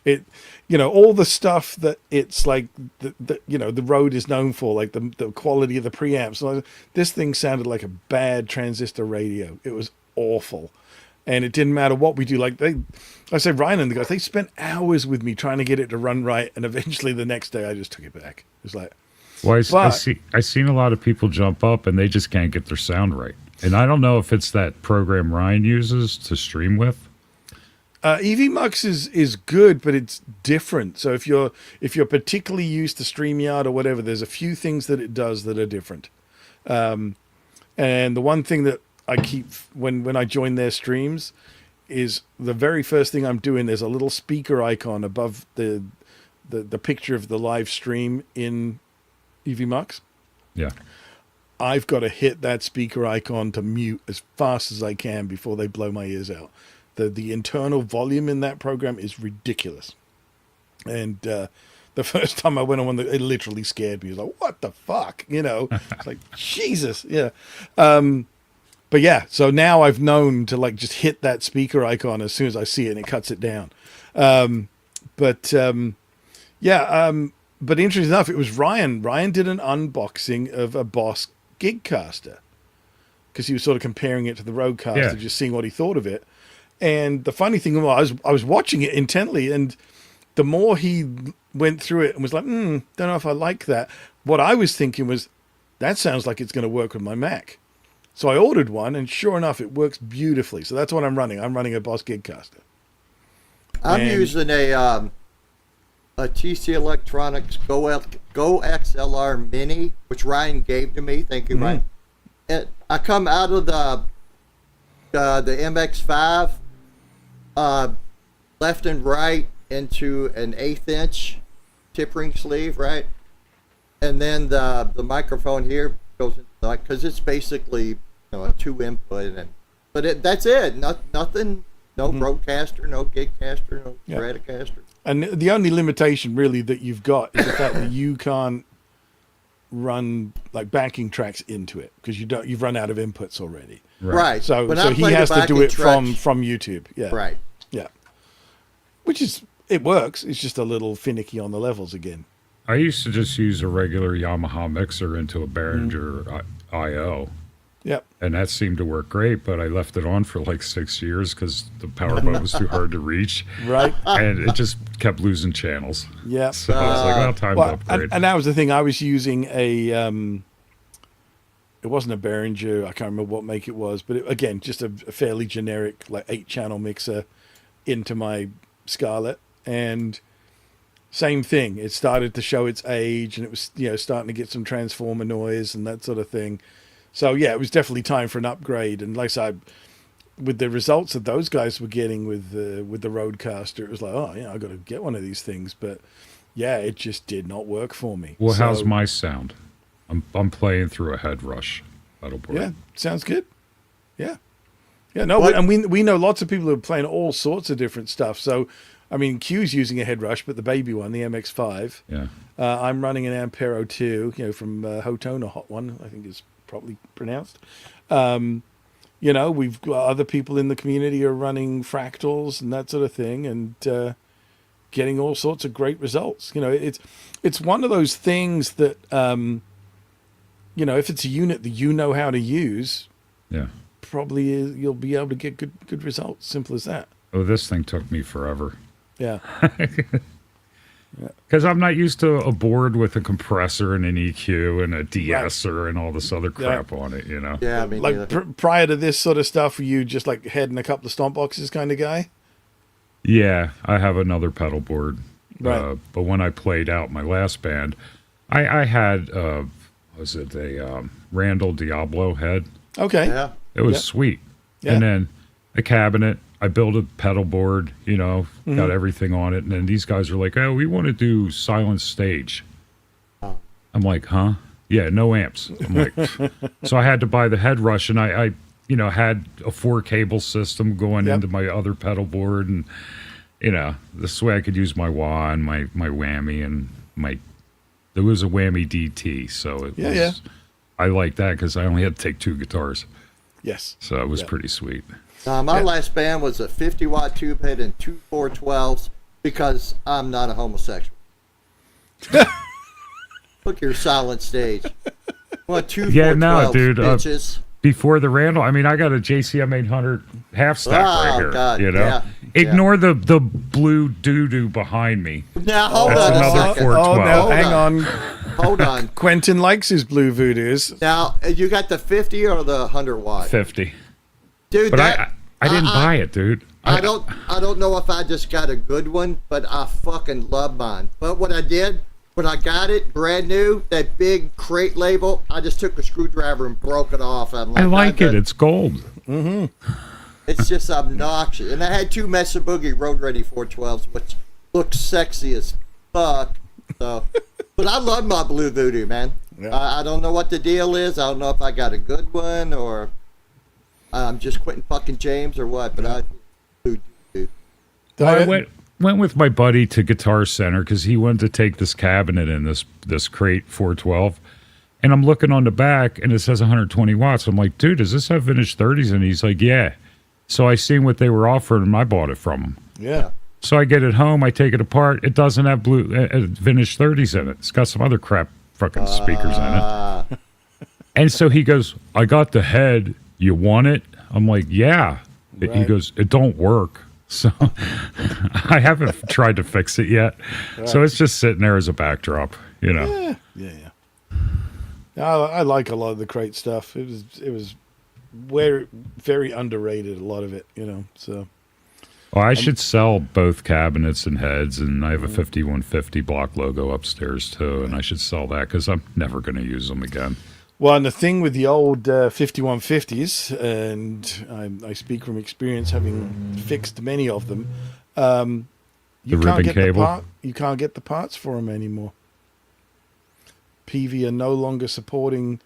It, all the stuff that it's like the Rode is known for, like the quality of the preamps. This thing sounded like a bad transistor radio. It was awful. And it didn't matter what we do. Like I said, Ryan and the guys, they spent hours with me trying to get it to run right. And eventually the next day I just took it back. It was like, well, I seen a lot of people jump up and they just can't get their sound right. And I don't know if it's that program Ryan uses to stream with. EVMux is good, but it's different. So if you're particularly used to StreamYard or whatever, there's a few things that it does that are different. And the one thing that I keep when I join their streams is the very first thing I'm doing, there's a little speaker icon above the picture of the live stream in EVMux. Yeah. I've got to hit that speaker icon to mute as fast as I can before they blow my ears out. The internal volume in that program is ridiculous. And the first time I went on one, it literally scared me. It was like, what the fuck? It's like, Jesus. Yeah. But yeah, so now I've known to like just hit that speaker icon as soon as I see it and it cuts it down. But interesting enough, it was Ryan. Ryan did an unboxing of a Boss Gigcaster because he was sort of comparing it to the Rodecaster, just seeing what he thought of it. And the funny thing was, I was watching it intently, and the more he went through it and was like, don't know if I like that. What I was thinking was, that sounds like it's going to work with my Mac. So I ordered one, and sure enough, it works beautifully. So that's what I'm running. I'm running a Boss Gigcaster. I'm using a TC Electronics Go XLR Mini, which Ryan gave to me. Thank you, Ryan. I come out of the MX5, left and right into an 1/8 inch tip ring sleeve, right? And then the microphone here goes into like, because it's basically a 2 input, that's it. Nothing. No Rodecaster, no Gigcaster, no Stratocaster. And the only limitation really that you've got is the fact that you can't run like backing tracks into it because you've run out of inputs already. Right. So he has to do it from YouTube. Yeah. Right. Yeah. Which it works. It's just a little finicky on the levels again. I used to just use a regular Yamaha mixer into a Behringer IO. Yep. And that seemed to work great, but I left it on for like 6 years because the power button was too hard to reach. Right. And it just kept losing channels. Yeah. So I was like, well, time to upgrade. And that was the thing. I was using it wasn't a Behringer. I can't remember what make it was, but again, just a fairly generic like 8-channel mixer into my Scarlett. And same thing. It started to show its age, and it was starting to get some transformer noise and that sort of thing. So yeah, it was definitely time for an upgrade. And like I said, with the results that those guys were getting with the Rodecaster, it was like, oh yeah, I got to get one of these things. But yeah, it just did not work for me. Well, how's my sound? I'm playing through a head rush pedal board. Yeah, sounds good. Yeah, no, and we know lots of people who are playing all sorts of different stuff. So, I mean, Q's using a head rush, but the baby one, the MX5. Yeah. I'm running an Ampero 2, from Hotone, or Hot One, I think is probably pronounced. We've got other people in the community who are running fractals and that sort of thing, and getting all sorts of great results. It's one of those things that if it's a unit that you know how to use, probably you'll be able to get good results. Simple as that. Oh, this thing took me forever. Yeah. Because I'm not used to a board with a compressor and an EQ and a de-esser and all this other crap on it, Yeah, I mean, like prior to this sort of stuff, were you just like head and a couple of stomp boxes kind of guy? Yeah, I have another pedal board. Right. But when I played out my last band, I had was it a Randall Diablo head? Okay. Yeah. It was sweet. Yeah. And then a cabinet. I built a pedal board, got everything on it. And then these guys are like, oh, we want to do silent stage. I'm like, huh? Yeah, no amps. I'm like, so I had to buy the head rush, and I had a 4-cable system going into my other pedal board. And you know, this way I could use my wah and my whammy and my. There was a whammy DT, so it was. Yeah. I like that because I only had to take 2 guitars, Yes. so it was pretty sweet. My last band was a 50-watt tube head and 2 412s because I'm not a homosexual. Look, your silent stage. What 2 Yeah, 412s, no, dude. bitches. Before the Randall, I mean, I got a JCM 800 half stack right here. God, you know, yeah, ignore the blue doo doo behind me. Now hold That's on a another second. 412. now Hold hang on. Hold on. Quentin likes his blue voodoos. Now you got the 50 or the 100 watt, 50. dude. But that, I didn't buy it, dude. I don't know if I just got a good one, but I fucking love mine. But what I did when I got it brand new, that big crate label, I just took a screwdriver and broke it off. I like it. It's gold. It's just obnoxious. And I had 2 Mesa Boogie Road Ready 412s, which look sexy as fuck. So, but I love my Blue Voodoo, man. Yeah. I don't know what the deal is. I don't know if I got a good one or I'm just quitting fucking James or what. But I Blue Voodoo. I went with my buddy to Guitar Center because he wanted to take this cabinet in this crate 412, and I'm looking on the back and it says 120 watts. I'm like, dude, does this have vintage 30s? And he's like, yeah. So I seen what they were offering and I bought it from him. Yeah. So I get it home, I take it apart. It doesn't have blue vintage 30s in it. It's got some other crap fucking speakers in it. And so he goes, I got the head. You want it? I'm like, yeah. He Right. goes, it don't work. So I haven't tried to fix it yet. So it's just sitting there as a backdrop, you know. Yeah. I like a lot of the crate stuff. It was very underrated, a lot of it, you know. So Well, I should sell both cabinets and heads, and I have a 5150 block logo upstairs too, and I should sell that because I'm never going to use them again. well, and the thing with the old 5150s, and I speak from experience, having fixed many of them, you The can't ribbon get cable? you can't get the parts for them anymore. PV are no longer supporting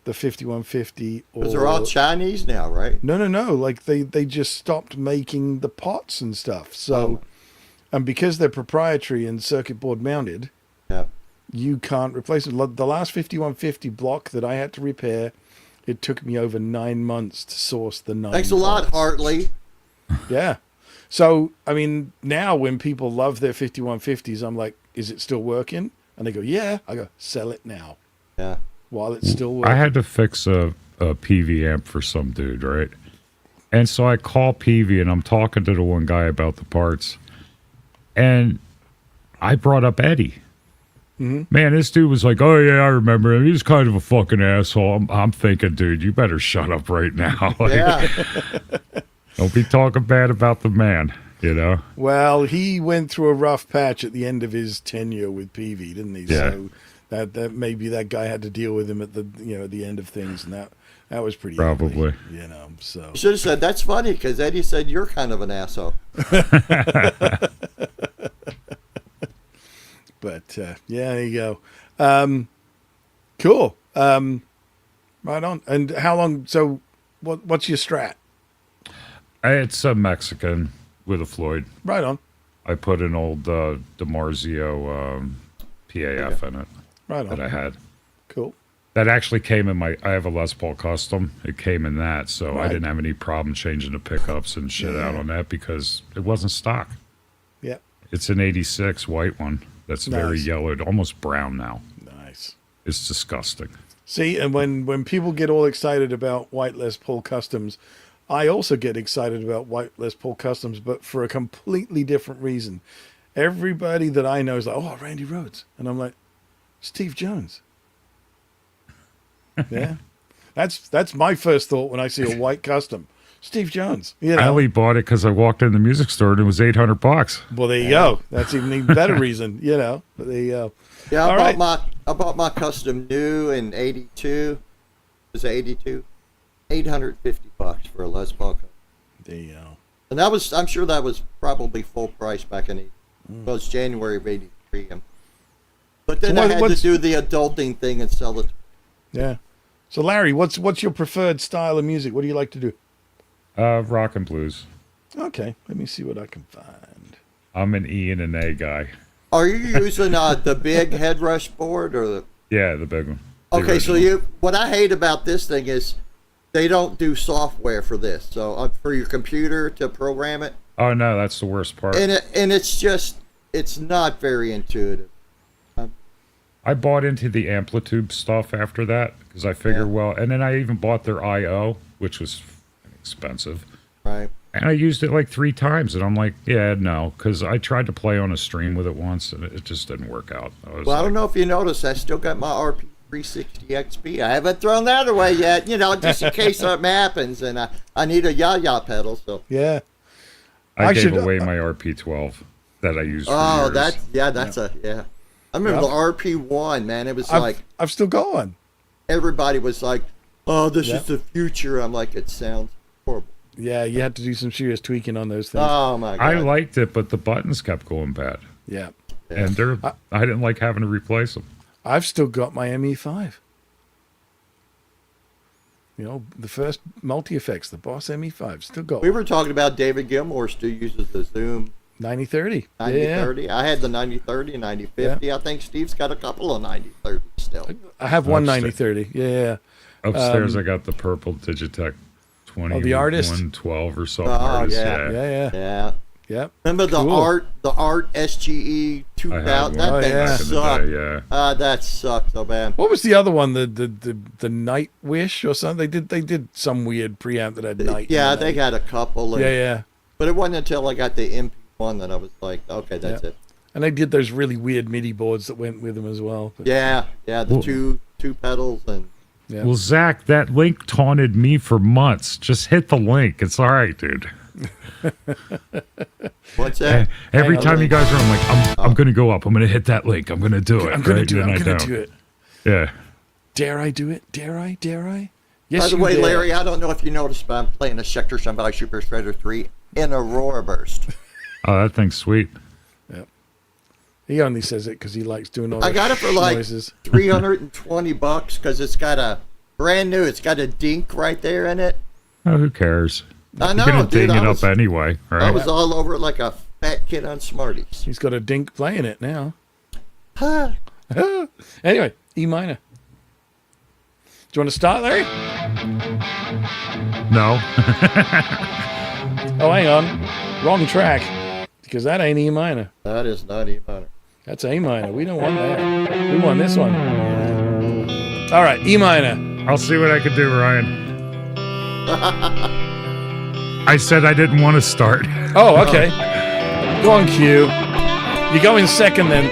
the 5150. Because they're all Chinese now, right? No. Like they just stopped making the pots and stuff. So, and because they're proprietary and circuit board mounted, Yeah. you can't replace them. The last 5150 block that I had to repair, it took me over 9 months to source the 9. Thanks a lot, parts. Hartley. Yeah. So, I mean, now when people love their 5150s, I'm like, is it still working? And they go, yeah. I go, sell it now Yeah. while it's still working. I had to fix a PV amp for some dude, right? And so I call PV and I'm talking to the one guy about the parts. And I brought up Eddie. Man, this dude was like, oh, yeah, I remember him. He's kind of a fucking asshole. I'm thinking, dude, you better shut up right now. Like, Yeah. don't be talking bad about the man, you know? Well, he went through a rough patch at the end of his tenure with PV, didn't he? Yeah. So that maybe that guy had to deal with him at the end of things, and that was pretty Probably. ugly, you know. So You should have said, that's funny, because Eddie said you're kind of an asshole. But yeah, there you go. Cool. Right on. And how long? So, what's your strat? It's a Mexican with a Floyd. Right on. I put an old DiMarzio PAF in it Right that on. I had. Cool. That actually came in I have a Les Paul Custom. It came in that, so I Right. didn't have any problem changing the pickups and shit out on that because it wasn't stock. Yeah. It's an 86 white one that's very Nice. yellowed, almost brown now. Nice. It's disgusting. See, and when people get all excited about white Les Paul Customs, I also get excited about white Les Paul Customs, but for a completely different reason. Everybody that I know is like, oh, Randy Rhoads. And I'm like, Steve Jones. Yeah. That's my first thought when I see a white custom. Steve Jones. You know? I only bought it because I walked in the music store and it was $800. Well, there you go. That's even better reason, you know. But there you go. Yeah, All right. I bought my custom new in 82. Was it 82? $850 for a Les Paul custom. There you go. And I'm sure that was probably full price back in well, it's January of 83. But then So I had to what's- do the adulting thing and sell it. Yeah. So, Larry, what's your preferred style of music? What do you like to do? Rock and blues. Okay, let me see what I can find. I'm an E and an A guy. Are you using the big headrush board or the? Yeah, the big one. The Okay, so original. what I hate about this thing is they don't do software for this. So for your computer to program it, Oh no, that's the worst part. and it's not very intuitive. I bought into the Amplitude stuff after that because I figured, well, and then I even bought their I/O, which was expensive. Right. And I used it like 3 times, and I'm like, yeah, no, because I tried to play on a stream with it once, and it just didn't work out. Well, I don't know if you noticed, I still got my RP360 XP. I haven't thrown that away yet, just in case something happens, and I need a yah-yah pedal. So. Yeah. I gave away my RP12 that I used for Oh, years. that's yeah. I remember the RP1, man. It was I've still got one. Everybody was like, "Oh, this is the future." I'm like, it sounds horrible. Yeah, you had to do some serious tweaking on those things. Oh my god. I liked it, but the buttons kept going bad. Yeah. And I didn't like having to replace them. I've still got my ME5. The first multi-effects, the Boss ME5. Still got We were talking about David Gilmour still uses the Zoom 9030. 9030. I had the 9030, 9050. I think Steve's got a couple of 9030 still. I have one Upstairs. 9030. Yeah. Upstairs, I got the purple Digitech 20. the artist? 112 or something. Oh, Artist, yeah. Yeah. Yeah. Remember the Cool. art SGE I 2000? had one That thing yeah. back in the sucked. day, yeah. That sucked so bad. What was the other one? The Night Wish or something? They did some weird preamp that had night. Yeah, in it. they had a couple. And, Yeah. But it wasn't until I got the MP1 that I was like, okay, that's it. And they did those really weird MIDI boards that went with them as well. But, Yeah, the two pedals and. Yeah. Well, Zach, that link taunted me for months. Just hit the link. It's all right, dude. What's that? Every time you guys are, I'm like, I'm going to go up. I'm going to hit that link. I'm going to do it. I'm going to right? do it. And I'm I going to don't. do it. Yeah. Dare I do it? Dare I? Dare I? Yes, By the you way, dare. Larry, I don't know if you noticed, but I'm playing a Schecter Shunby Super Shredder 3 in Aurora Burst. Oh, that thing's sweet. He only says it because he likes doing all I the got it for like noises. $320 because it's got a brand new. It's got a dink right there in it. Oh, who cares? I know, You're going to dude. ding it I up anyway, right? I was all over it like a fat kid on Smarties. He's got a dink playing it now. Huh. Anyway, E minor. Do you want to start, Larry? No. Oh, hang on. Wrong track. Because that ain't E minor. That is not E minor. That's A minor. We don't want that. We want this one. All right, E minor. I'll see what I can do, Ryan. I said I didn't want to start. Oh, okay. Go on, Q. You go in second then.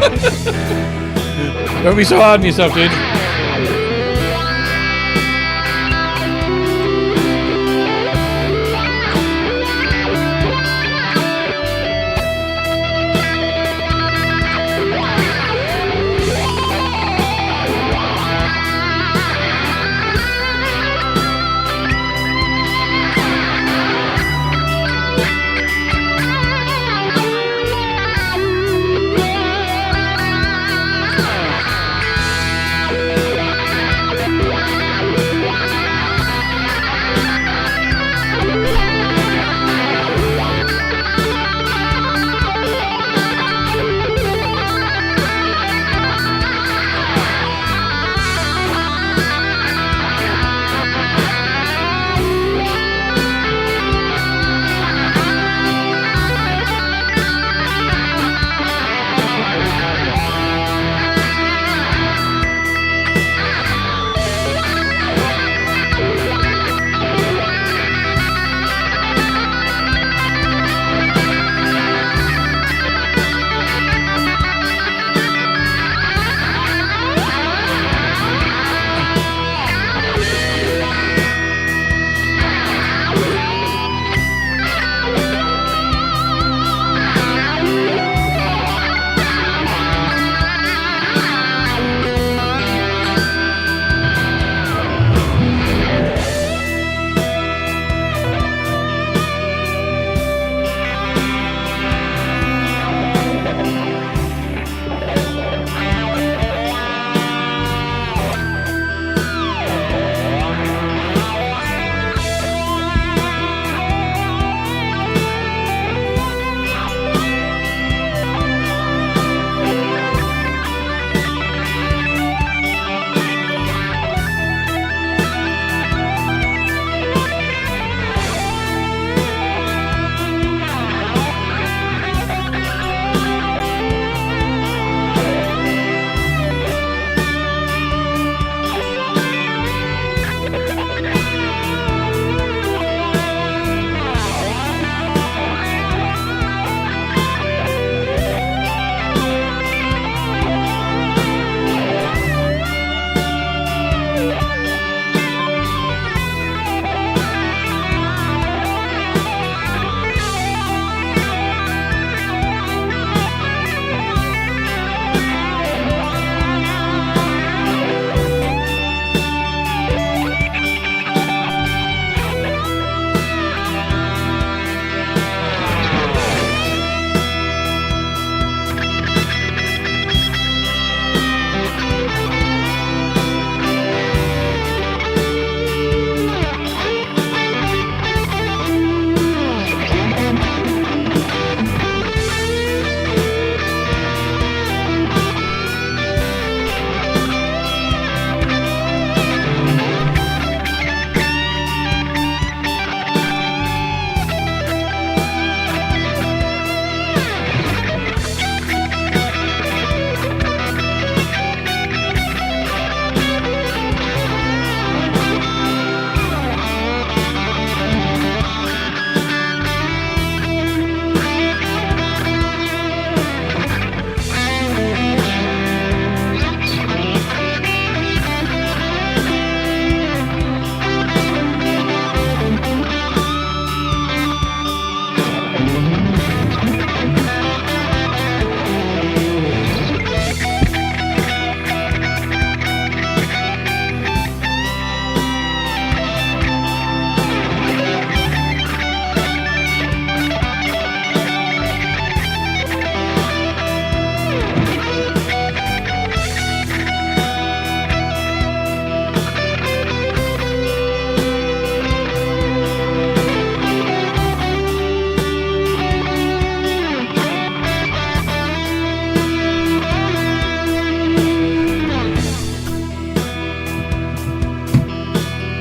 Don't be so hard on yourself, dude.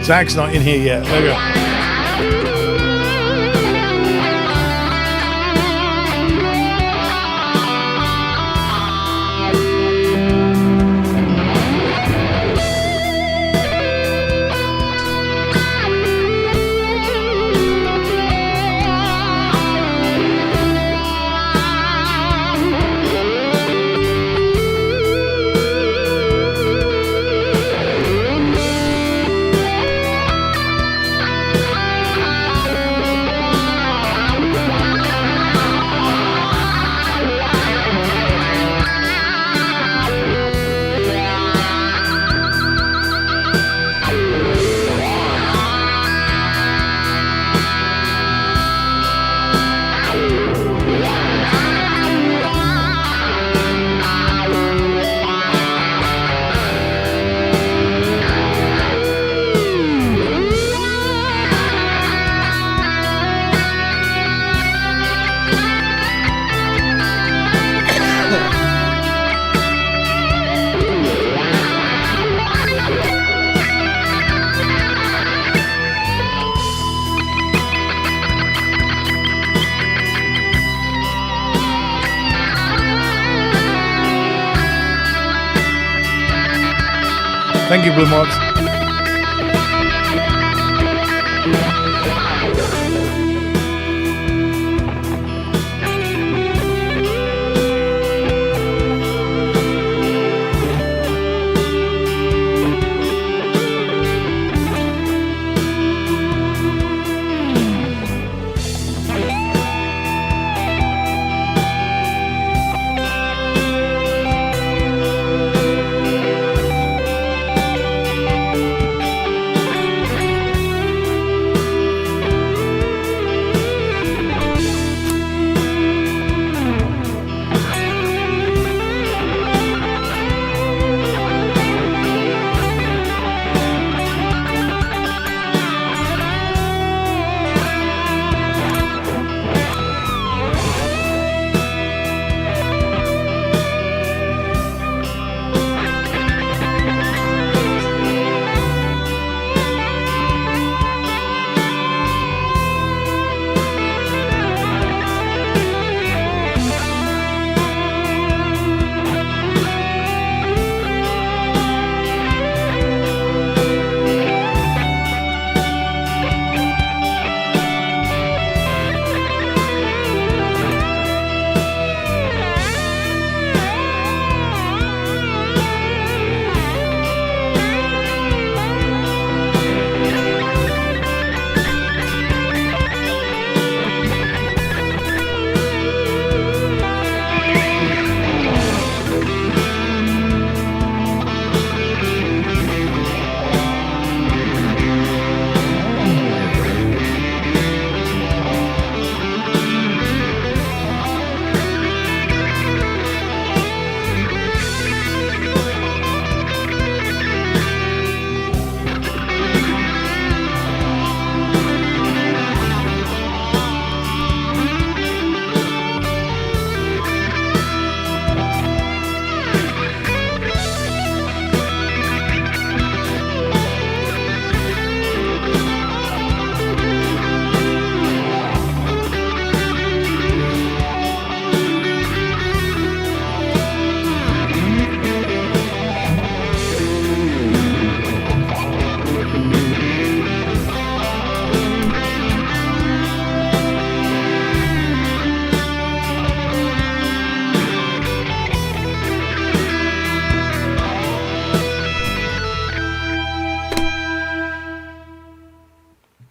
Zach's not in here yet. There we go. Thank you, Blue Mods.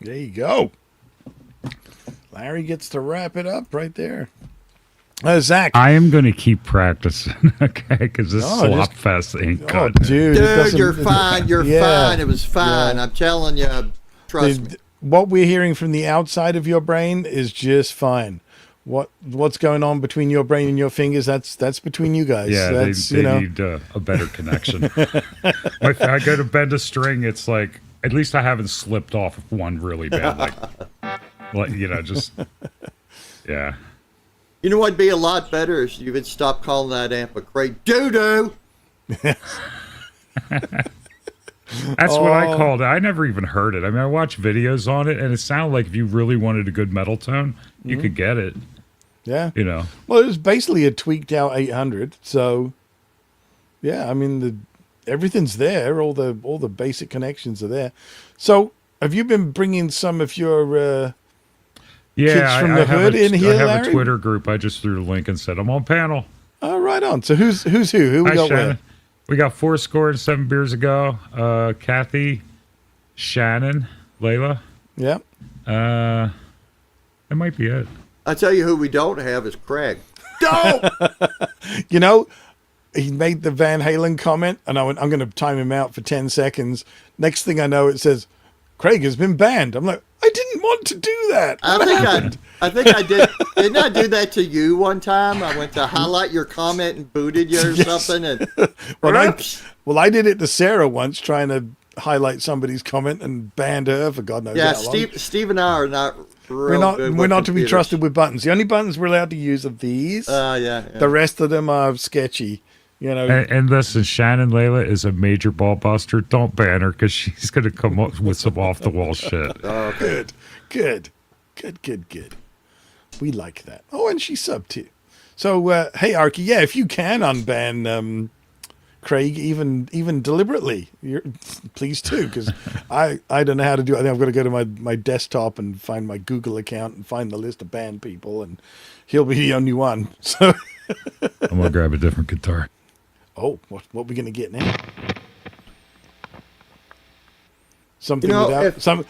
There you go. Larry gets to wrap it up right there. Zach. I am going to keep practicing, okay? Because this No, slop just- fest ain't Oh, good. dude. it Dude, doesn't- you're fine. You're Yeah. fine. It was fine. Yeah. I'm telling you. Trust me. What we're hearing from the outside of your brain is just fine. What's going on between your brain and your fingers? That's between you guys. Yeah, that's they need a better connection. If I go to bend a string, it's like, at least I haven't slipped off one really bad. Like just, yeah. You know what'd be a lot better is you would stop calling that amp a crate doo-doo. That's what I called it. I never even heard it. I mean, I watched videos on it, and it sounded like if you really wanted a good metal tone, you could get it. Yeah. You know. Well, it was basically a tweaked out 800. So, yeah, I mean, everything's there. All the basic connections are there. So, have you been bringing some of your kids from the hood in here, I have Larry? a Twitter group. I just threw the link and said, I'm on panel. Oh, right on. So, who's who? Who we Hi, got Shannon. where? We got 407 beers ago. Kathy, Shannon, Layla. Yeah. That might be it. I tell you who we don't have is Craig. You know, he made the Van Halen comment, and I went, I'm going to time him out for 10 seconds. Next thing I know, it says, Craig has been banned. I'm like, I didn't want to do that. I think I did. Didn't I do that to you one time? I went to highlight your comment and booted you or something. And I did it to Sarah once, trying to highlight somebody's comment and banned her for God knows yeah, how long. Steve and I are not. We're not to be trusted with buttons. The only buttons we're allowed to use are these. Yeah. The rest of them are sketchy. You know. And listen, Shannon Layla is a major ball buster. Don't ban her because she's going to come up with some off the wall shit. Good. We like that. Oh, and she subbed too. So, hey, Arky, yeah, if you can unban Craig, even deliberately. Please too, because I don't know how to do it. I think I've got to go to my desktop and find my Google account and find the list of band people, and he'll be the only one. So I'm gonna grab a different guitar. oh, what are we gonna get now? Something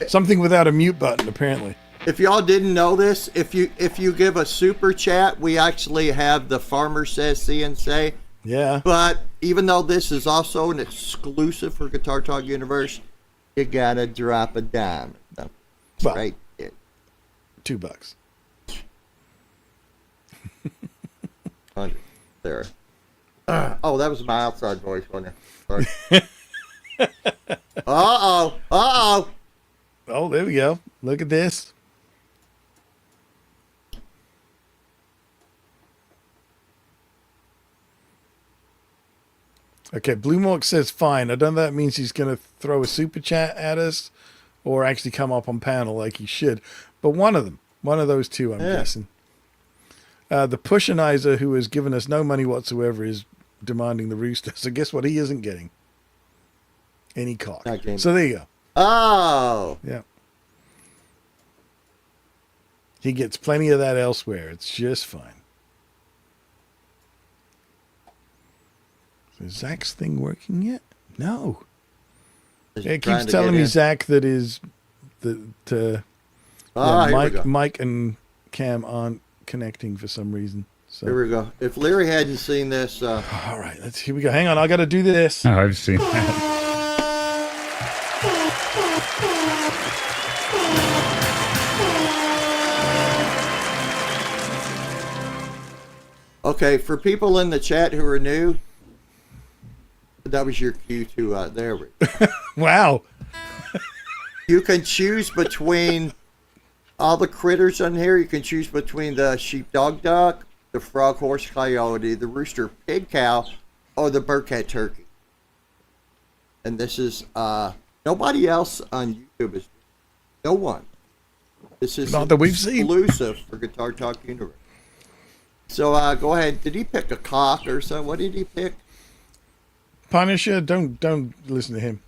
something without a mute button, apparently. If y'all didn't know this, if you give a super chat, we actually have the Farmer Says CNC. Yeah. But even though this is also an exclusive for Guitar Talk Universe, you gotta drop a dime. That's Well, right. $2. There. Oh, that was my outside voice, wasn't it? Sorry. Uh-oh. Oh, there we go. Look at this. Okay, Blue Mork says fine. I don't know if that means he's going to throw a super chat at us or actually come up on panel like he should. But one of those two, I'm guessing. The Pushenizer, who has given us no money whatsoever, is demanding the rooster. So guess what he isn't getting? Any cock. So there you go. Oh. Yeah. He gets plenty of that elsewhere. It's just fine. Is Zach's thing working yet? No. It keeps telling me, Zach, that Mike and Cam aren't connecting for some reason. So here we go. If Larry hadn't seen this, all right, here we go. Hang on, I got to do this. Oh, I've seen that. Okay, for people in the chat who are new, that was your cue to there we go. Wow. You can choose between all the critters on here. You can choose between the sheepdog duck, the frog horse coyote, the rooster pig cow, or the bird-cat turkey. And this is nobody else on YouTube is no one. This is not that we've seen. Exclusive for Guitar Talk Universe. So go ahead. Did he pick a cock or something? What did he pick? Punisher, don't listen to him.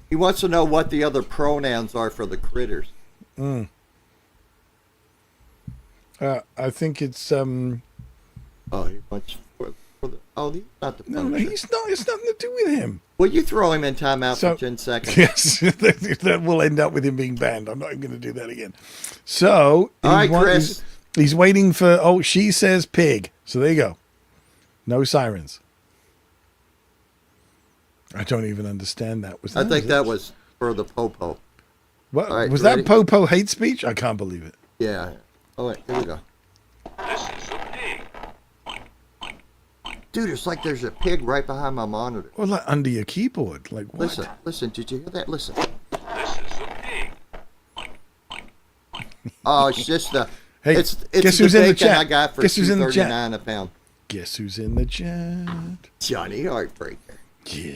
He wants to know what the other pronouns are for the critters. I think it's Oh, he wants for the. Oh, he's not the Punisher. no, he's not. It's nothing to do with him. Will you throw him in timeout for 10 seconds? Yes, that will end up with him being banned. I'm not even going to do that again. So, all right, Chris. He's waiting for. Oh, she says pig. So there you go. No sirens. I don't even understand that. I think that was for the Popo. What right, was ready? that? Popo hate speech? I can't believe it. Yeah. Oh, wait, here we go. This is a pig. Dude, it's like there's a pig right behind my monitor. Well, like under your keyboard. Like what? Listen. Did you hear that? Listen. This is a pig. Oh, it's just the. Hey, it's guess the who's in the bacon chat? I got for Guess who's in the chat? $2.39 a pound. Guess who's in the chat? Johnny Heartbreaker. Yeah.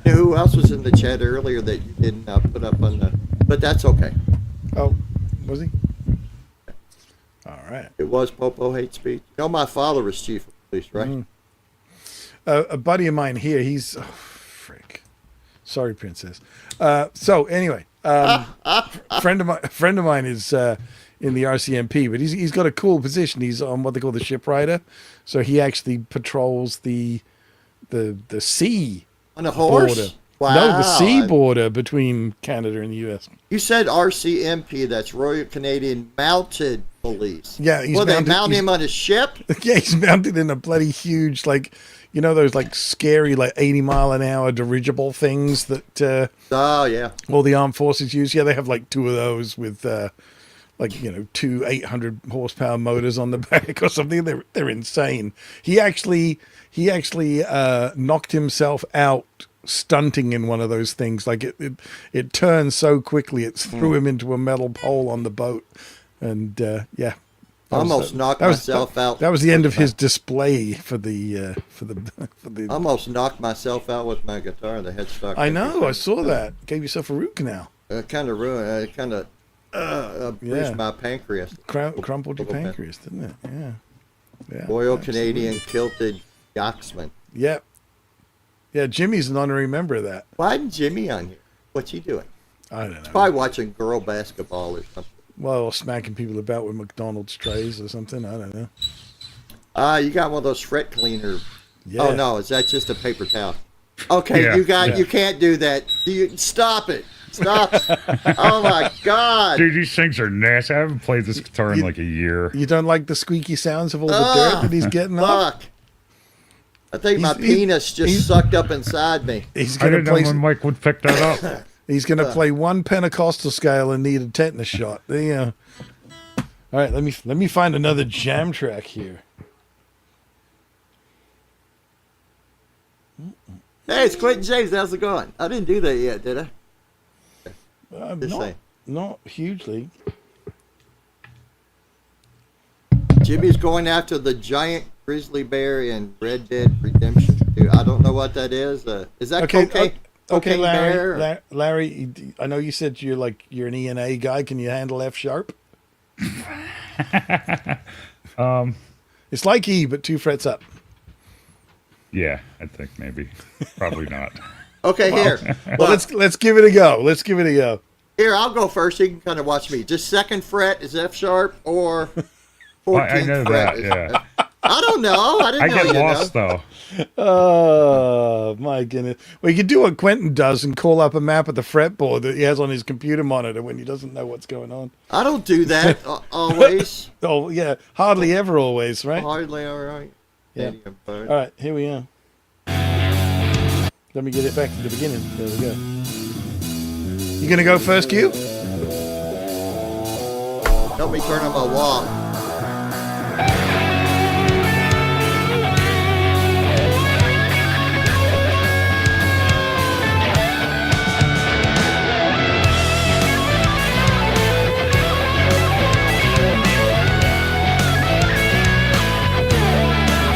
You know, who else was in the chat earlier that you didn't put up on the? But that's okay. Oh, was he? All right. It was Popo hate speech. You know, my father was chief of police, right? A buddy of mine here. He's frick. Sorry, princess. So anyway, friend of mine is in the RCMP, but he's got a cool position. He's on what they call the shipwrighter, so he actually patrols the sea On a horse? border. Wow. No, the sea border between Canada and the U.S. You said RCMP, that's Royal Canadian Mounted Police. Yeah, he's Well, they mounted- mount he's- him on a ship? Yeah, he's mounted in a bloody huge, like, you know, those like scary, like 80-mile-an-hour dirigible things that Oh, yeah. all the armed forces use. Yeah, they have like two of those with like, you know, two 800 horsepower motors on the back or something. They're insane. He actually knocked himself out stunting in one of those things. Like it turned so quickly it threw him into a metal pole on the boat. And yeah. Almost knocked myself out. That was the end of his display for the. Almost knocked myself out with my guitar, the headstock. I know, I saw that. Gave yourself a root canal. It kind of ruined. It kind of bruised my pancreas. Crumpled your A little bit. pancreas, didn't it? Yeah. Royal absolutely. Canadian Kilted Yachtsman. Yep. Yeah, Jimmy's an honorary member of that. Why isn't Jimmy on here? What's he doing? I don't know. Probably watching girl basketball or something. Well, smacking people about with McDonald's trays or something. I don't know. You got one of those fret cleaner. Yeah. Oh no, is that just a paper towel? Okay, Yeah. you can't do that. Stop it. Stop. Oh my God. Dude, these things are nasty. I haven't played this guitar in like a year. You don't like the squeaky sounds of all the dirt that he's getting off? Fuck. I think my He's- penis just sucked up inside me. He's I gonna didn't know play. when Mike would pick that up. He's gonna play one Pentecostal scale and need a tetanus shot. Yeah. All right, let me find another jam track here. Hey, it's Quentin James. How's it going? I didn't do that yet, did I? Just saying. Not hugely. Jimmy's going after the giant grizzly bear in Red Dead Redemption 2. I don't know what that is. Is that Okay, cocaine? okay, bear? Larry. Larry, I know you said you're an ENA guy. Can you handle F sharp? It's like E, but 2 frets up. Yeah, I think maybe. Probably not. Okay, here. Well, let's give it a go. Let's give it a go. Here, I'll go first. You can kind of watch me. Just 2nd fret is F sharp or 14th I know fret. that, yeah. I don't know. I didn't I know get you lost, know. though. Oh my goodness! Well, you can do what Quentin does and call up a map of the fretboard that he has on his computer monitor when he doesn't know what's going on. I don't do that always. Oh yeah, hardly ever, always, right? Hardly all right. Yeah. All right, here we are. Let me get it back to the beginning. There we go. You gonna go first, Q? Help me turn on my wall.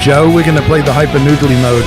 Joe, we're gonna play the hyper noodly mode.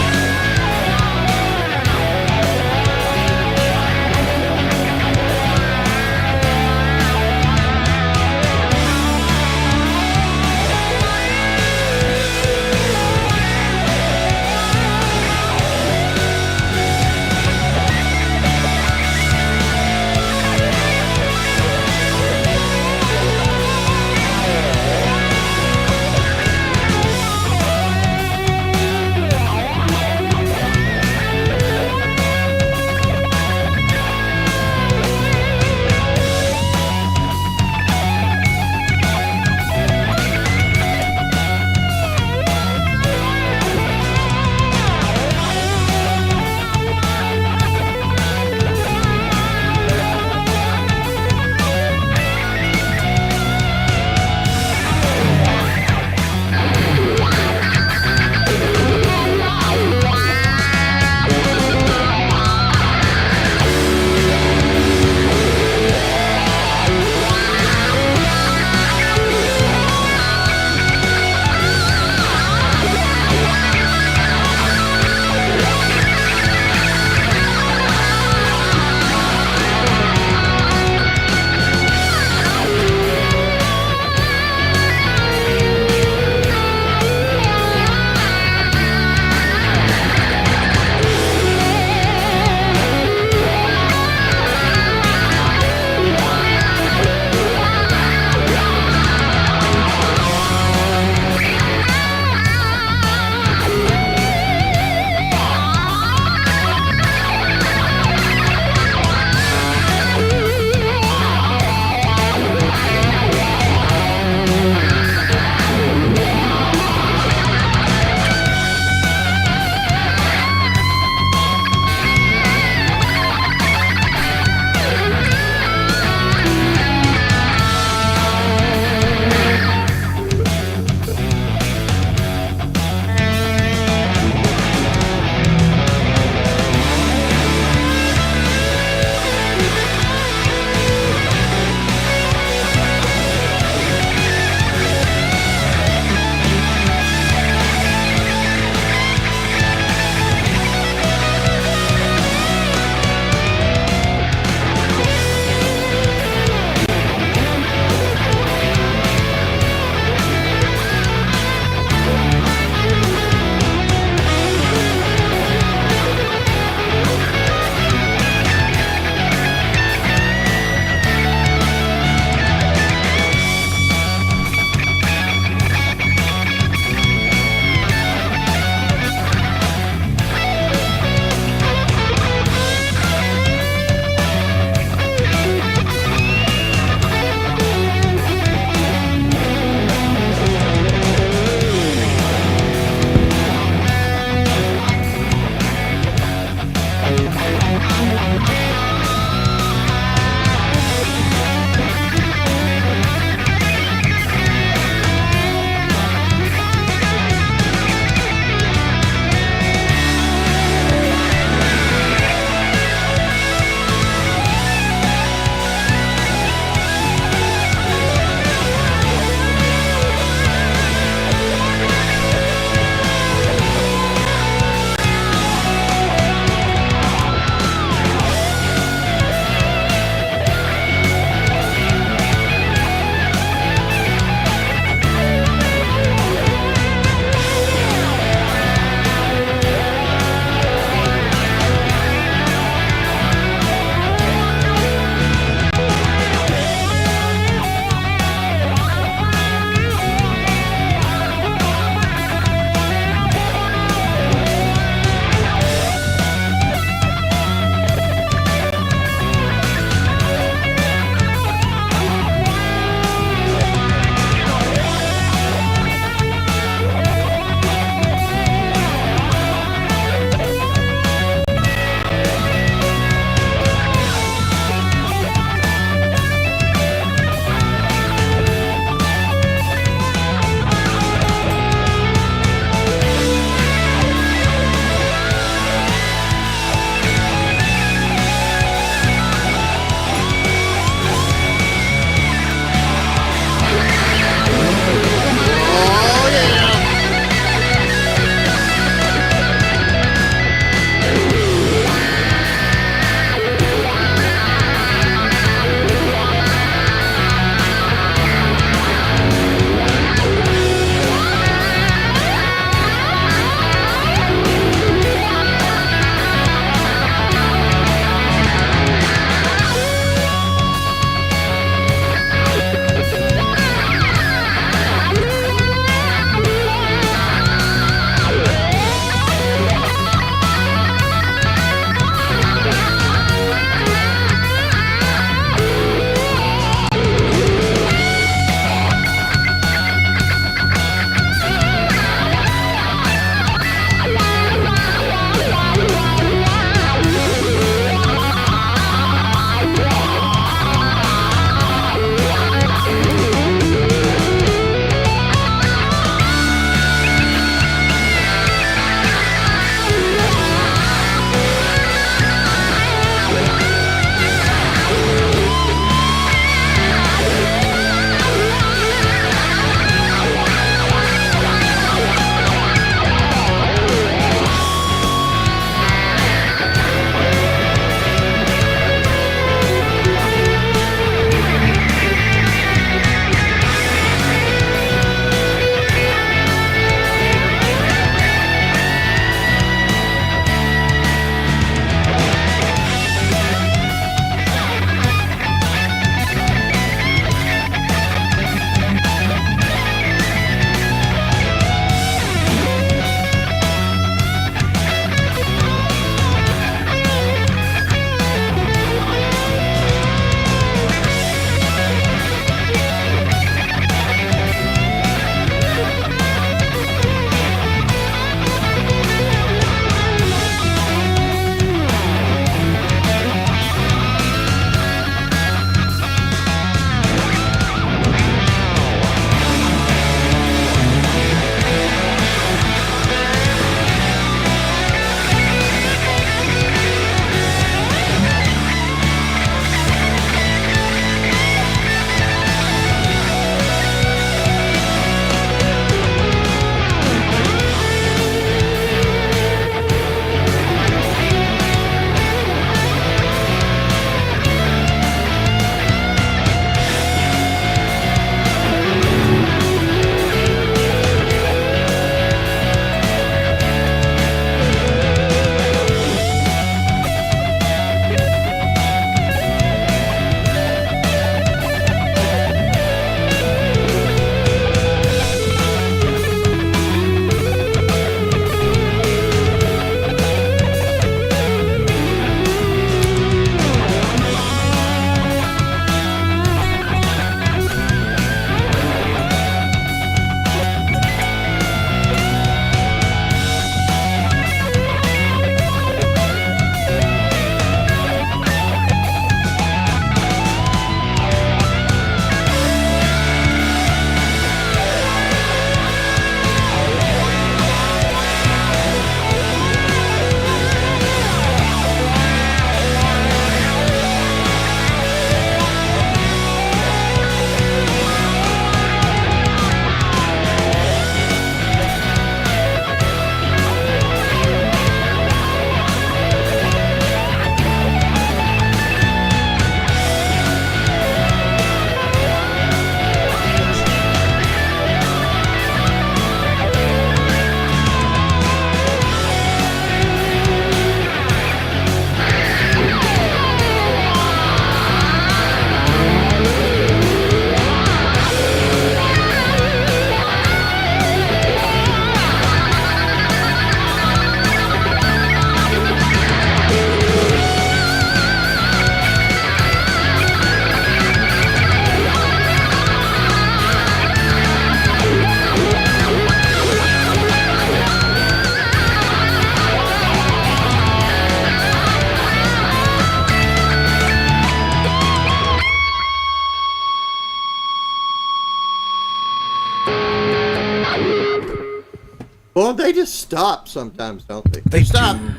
Well, they just stop sometimes, don't they? They stop. do.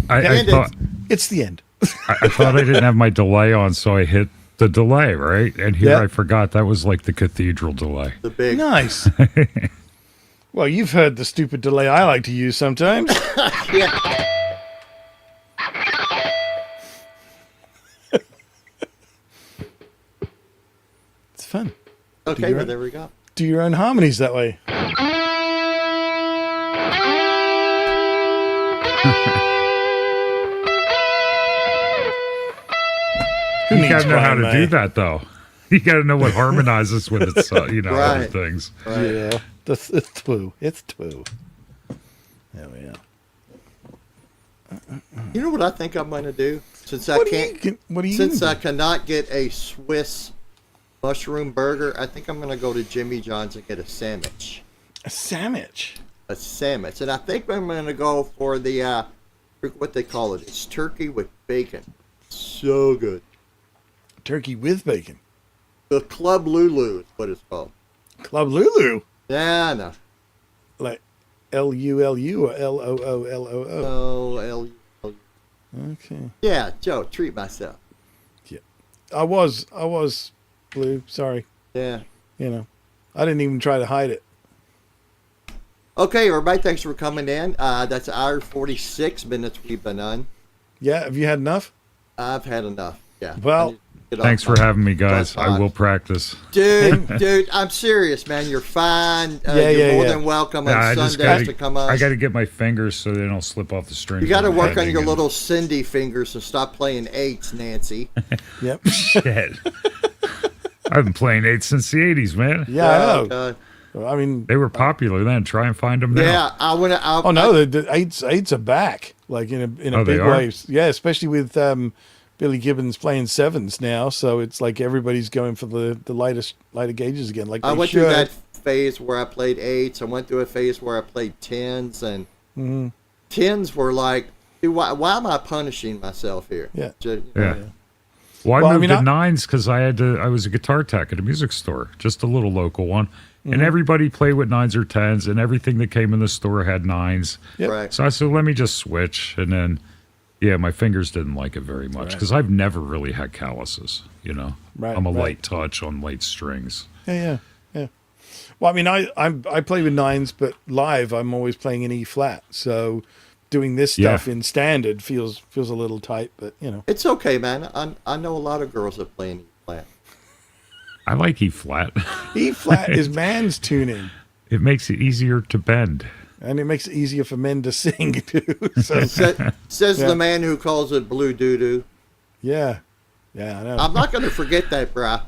I And thought It's the end. I thought I didn't have my delay on, so I hit the delay, right? And here Yep. I forgot that was like the cathedral delay. The big. Nice. Well, you've heard the stupid delay I like to use sometimes. Yeah. It's fun. Okay, your- well, there we go. Do your own harmonies that way. Who You needs gotta know how Brian to May? do that, though. You gotta know what harmonizes with its, other Right. things. Right. Yeah, it's true. It's true. There we are. You know what I think I'm going to do? Since I What can't, do you since do? I cannot get a Swiss mushroom burger, I think I'm going to go to Jimmy John's and get a sandwich. A sandwich. A sandwich, and I think I'm going to go for the what they call it. It's turkey with bacon. So good. Turkey with bacon. The Club Lulu is what it's called. Club Lulu. Yeah, I know. Like Lulu or Looloo? Oh, L. Okay. Yeah, Joe, treat myself. I was blue. Sorry. Yeah. You know, I didn't even try to hide it. Okay, everybody, thanks for coming in. That's hour 46 minutes we've been on. Yeah. Have you had enough? I've had enough. Yeah. Well, I need to get off Thanks for my- having me, guys. my I will thoughts. practice. Dude, I'm serious, man. You're fine. You're more than welcome on I Sundays just gotta, to come on. I gotta get my fingers so they don't slip off the string. You got to from work on bending your and- little Cindy fingers and stop playing eights, Nancy. Yep. Shit. I've been playing 8 since the 80s, man. Yeah, I Oh, know. God. I mean, They were popular then. Try and find them now. Yeah, I want to. oh no, the eights are back, like in a Oh, they big are? way. Yeah, especially with Billy Gibbons playing sevens now, so it's like everybody's going for the lighter gauges again. Like I they went should. through that phase where I played eights. I went through a phase where I played tens, and tens were like, dude, why am I punishing myself here? Yeah. Yeah. Well, I Well, I moved mean, to I- nines because I was a guitar tech at a music store, just a little local one. And Mm-hmm. everybody played with nines or tens, and everything that came in the store had nines. Yep. Right. So I said, let me just switch. And then, yeah, my fingers didn't like it very much because I've never really had calluses, Right, I'm a right. light touch on light strings. Yeah. Well, I mean, I play with nines, but live I'm always playing in E flat. So doing this stuff Yeah. in standard feels a little tight, but It's okay, man. I know a lot of girls that play in E flat. I like E flat. E flat is man's tuning, It makes it easier to bend. and it makes it easier for men to sing too. So Says Yeah. the man who calls it blue doo doo. yeah, I know. I'm not going to forget that, brah.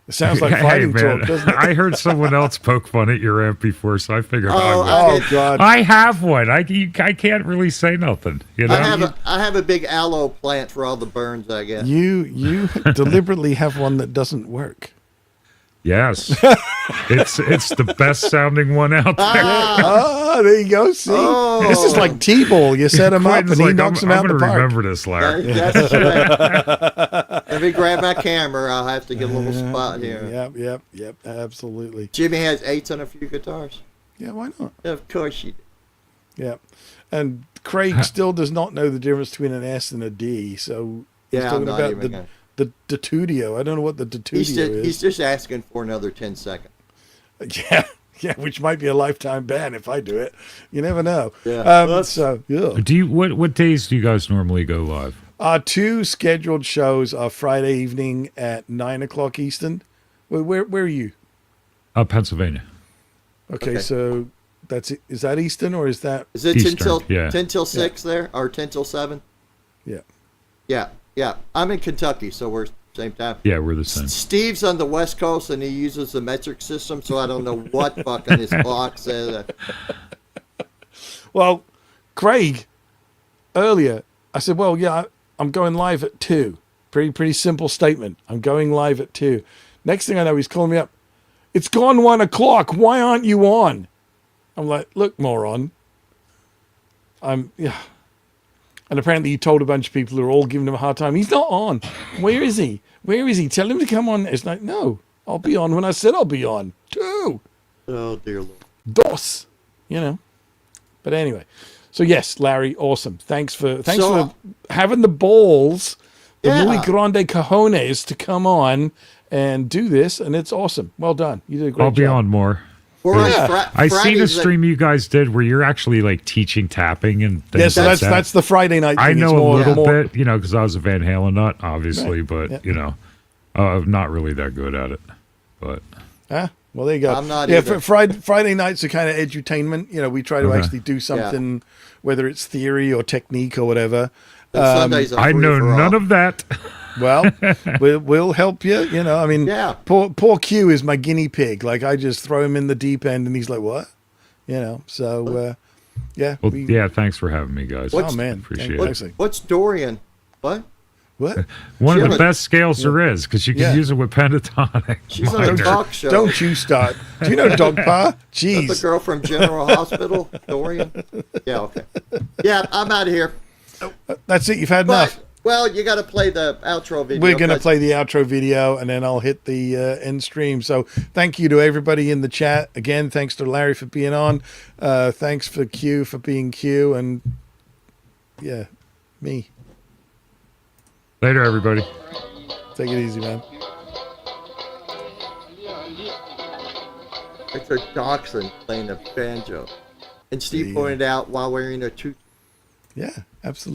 It sounds like Hey, fighting man, talk, doesn't it? I heard someone else poke fun at your amp before, so I figured Oh, I would. Oh God! I have one. I can't really say nothing. I have a big aloe plant for all the burns, I guess. You deliberately have one that doesn't work. Yes, it's the best sounding one out there. Oh, there you go. See, Oh. this is like T-ball. You set him up and Quentin's he like, knocks him I'm out the gonna park. remember this, Larry. That's right. Let me grab my camera. I'll have to get a little spot here. Yep. Absolutely. Jimmy has eights on a few guitars. Yeah, why not? Of course you do. Yeah. And Craig still does not know the difference between an S and a D. So he's Yeah, I'm talking not about even gonna. the Tudio. I don't know what the Tudio He's just asking for another 10 seconds. Yeah, which might be a lifetime ban if I do it. You never know. Yeah. So yeah. Do you what days do you guys normally go live? Our two scheduled shows are Friday evening at 9:00 Eastern. Where are you? Pennsylvania. Okay, Okay. so that's it. Is that Eastern or is that? Is it Eastern, yeah. 10 till 6 there? Or 10 till 7? Yeah. Yeah. I'm in Kentucky, so we're same time. Yeah, we're the same. Steve's on the West Coast, and he uses the metric system, so I don't know what fucking his clock says. Well, Craig, earlier I said, well, yeah, I'm going live at 2. Pretty simple statement. I'm going live at 2. Next thing I know, he's calling me up. It's gone 1:00. Why aren't you on? I'm like, look, moron. Yeah. And apparently he told a bunch of people who are all giving him a hard time. He's not on. Where is he? Tell him to come on. It's like, no, I'll be on when I said I'll be on. 2. Oh, dear Lord. DOS, you know. But anyway, so yes, Larry, awesome. Thanks for having the balls, the muy grande cojones to come on and do this, and it's awesome. Well done. You did a great job. I'll be on more. I seen a stream you guys did where you're actually like teaching tapping and things. Yeah, so that's the Friday night thing. I know a little bit, you know, because I was a Van Halen nut, obviously, but you know, I'm not really that good at it. But well, there you go. I'm not either. Friday nights are kind of edutainment. You know, we try to actually do something, whether it's theory or technique or whatever. Sundays are I know none of that. Well, we'll help you. You know, I mean, poor Q is my guinea pig. Like, I just throw him in the deep end, and he's like, "What?" You know. So, yeah. Well, thanks for having me, guys. Oh man, appreciate it. What's Dorian? What? One of the best scales there is, because you can use it with pentatonic. She's on a talk show. Don't you start. Do you know Dog Pa? Jeez. That's the girl from General Hospital, Dorian. Yeah, okay. Yeah, I'm out of here. That's it. You've had enough. Well, you got to play the outro video. We're going to play the outro video, and then I'll hit the end stream. So thank you to everybody in the chat. Again, thanks to Larry for being on. Thanks for Q for being Q. And, yeah, me. Later, everybody. Take it easy, man. It's a dachshund playing a banjo. And Steve pointed out while wearing a tooth. Yeah, absolutely.